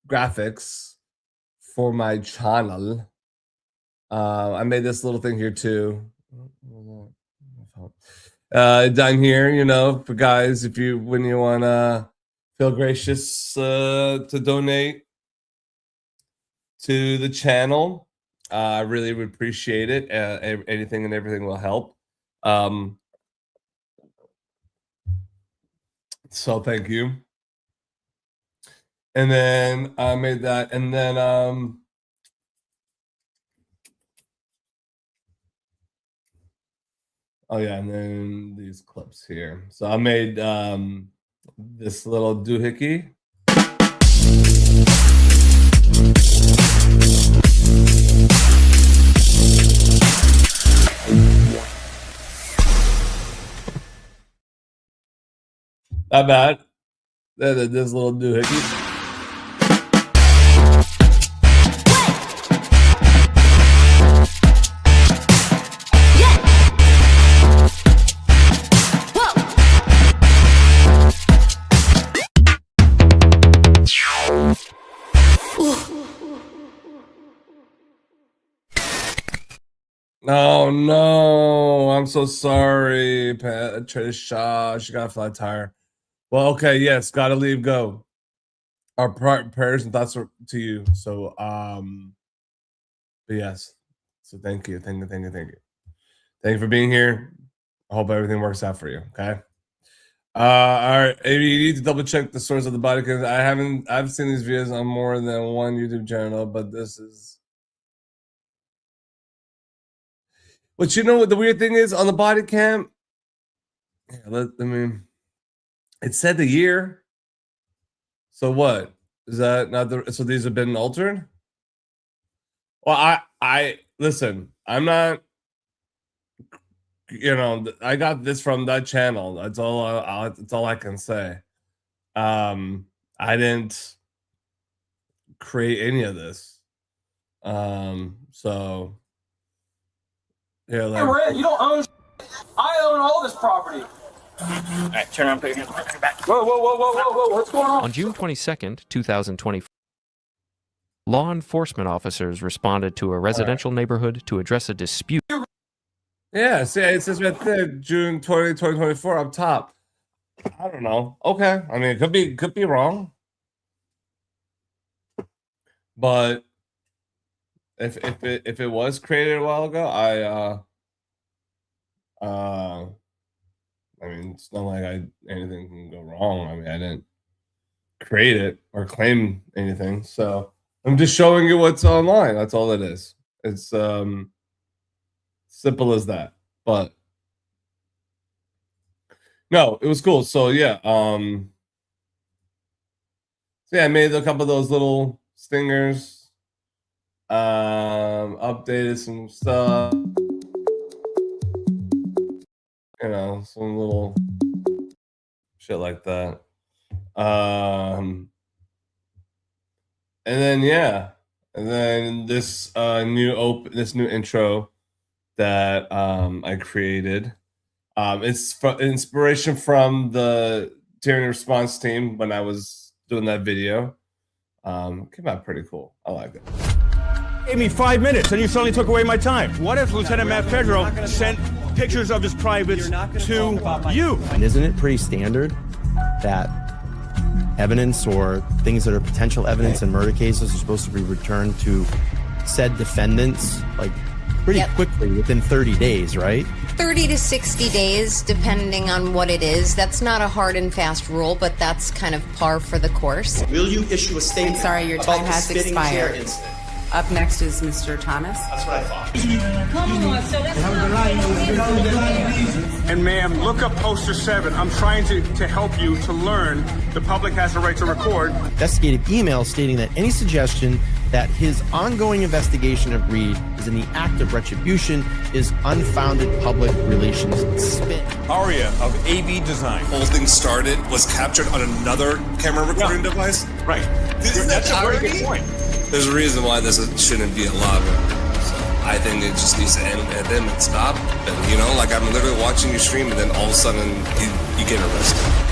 graphics for my channel. I made this little thing here too. Down here, you know, for guys, when you want to feel gracious to donate to the channel, I really would appreciate it. Anything and everything will help. So thank you. And then I made that, and then oh yeah, and then these clips here. So I made this little doohickey. Not bad. This little doohickey. Oh no, I'm so sorry, Patricia. She got a flat tire. Well, okay, yes, gotta leave, go. Our prayers and thoughts are to you. So, but yes. So thank you. Thank you for being here. I hope everything works out for you. Okay. All right. Maybe you need to double check the source of the body because I've seen these videos on more than one YouTube channel, but this is. But you know what the weird thing is on the body cam? Yeah, it said the year. So what? Is that not so these have been altered? Well, I listen, I'm not, I got this from that channel. That's all I can say. I didn't create any of this. So yeah, Hey, you don't own. I own all this property. All right, turn around, put your hands back. Whoa! What's going on? On June 22nd, 2024, law enforcement officers responded to a residential neighborhood to address a dispute. Yeah, see, it says right there, June 20, 2024 up top. I don't know. Okay. I mean, it could be wrong. But if it was created a while ago, I mean, it's not like anything can go wrong. I mean, I didn't create it or claim anything. So I'm just showing you what's online. That's all it is. It's Simple as that. But no, it was cool. So yeah, so yeah, I made a couple of those little stingers. Updated some stuff. You know, some little shit like that. And then yeah, and then this this new intro that I created. It's inspiration from the tyranny response team when I was doing that video. Came out pretty cool. I like it. Gave me 5 minutes, and you suddenly took away my time. What if Lieutenant Matt Pedro sent pictures of his privates to you? And isn't it pretty standard that evidence or things that are potential evidence in murder cases are supposed to be returned to said defendants like pretty quickly, within 30 days, right? 30 to 60 days, depending on what it is. That's not a hard and fast rule, but that's kind of par for the course. Will you issue a statement? I'm sorry, your time has expired. Up next is Mr. Thomas. That's what I thought. And ma'am, look up poster 7. I'm trying to help you to learn the public has a right to record. Investigative email stating that any suggestion that his ongoing investigation of Reed is in the act of retribution is unfounded public relations spin. Aria of AV Design. Whole thing started, was captured on another camera recording device. Right. That's a very good point. There's a reason why this shouldn't be allowed. So I think it just needs to end at them and stop. And, you know, like I'm literally watching you stream, and then all of a sudden you get arrested.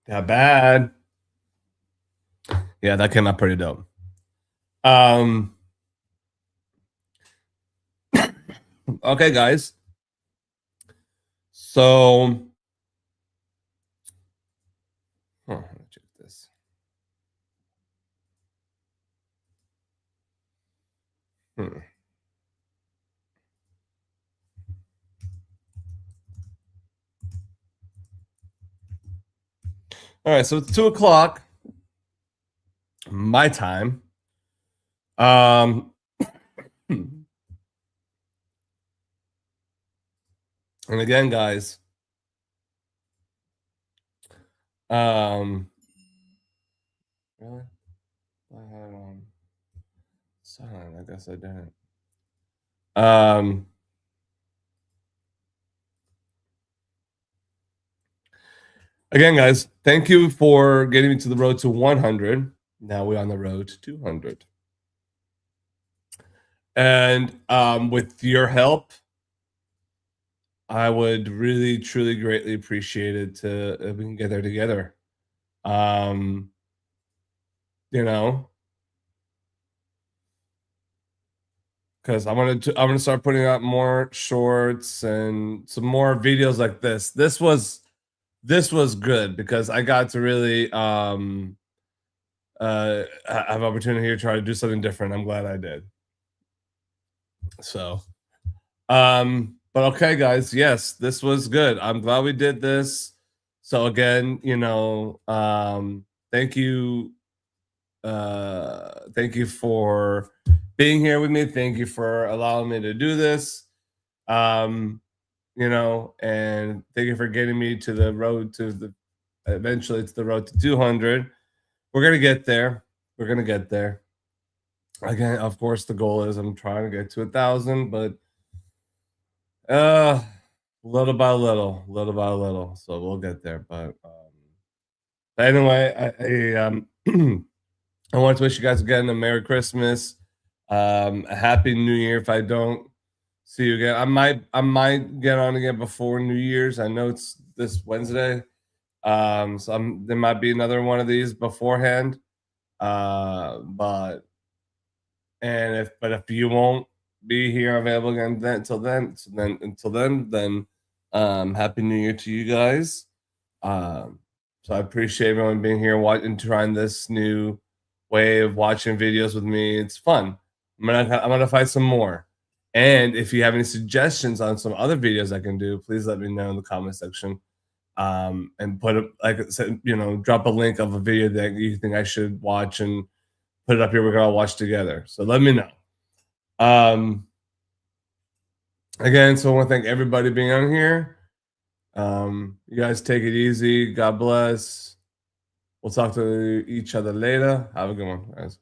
Not bad. Yeah, that came out pretty dope. Okay, guys. So, let me check this. All right, so it's 2:00 my time. And again, guys, really? I had silent. I guess I didn't. Again, guys, thank you for getting me to the road to 100. Now we're on the road to 200. And with your help, I would really, truly, greatly appreciate it if we can get there together. You know, because I'm gonna start putting out more shorts and some more videos like this. This was good because I got to really have opportunity here to try to do something different. I'm glad I did. So, but okay, guys, yes, this was good. I'm glad we did this. So again, you know, thank you for being here with me. Thank you for allowing me to do this. You know, and thank you for getting me to the road to eventually to the road to 200. We're gonna get there. We're gonna get there. Again, of course, the goal is I'm trying to get to 1,000, but little by little, little by little. So we'll get there. But anyway, I want to wish you guys again a Merry Christmas, a Happy New Year. If I don't see you again, I might get on again before New Year's. I know it's this Wednesday, so there might be another one of these beforehand. But if you won't, be here available again. Then until then, Happy New Year to you guys. So I appreciate everyone being here, watching, trying this new way of watching videos with me. It's fun. I'm gonna find some more. And if you have any suggestions on some other videos I can do, please let me know in the comment section. And put it, like I said, drop a link of a video that you think I should watch and put it up here. We're gonna all watch together. So let me know. Again, so I want to thank everybody being on here. You guys take it easy. God bless. We'll talk to each other later. Have a good one, guys.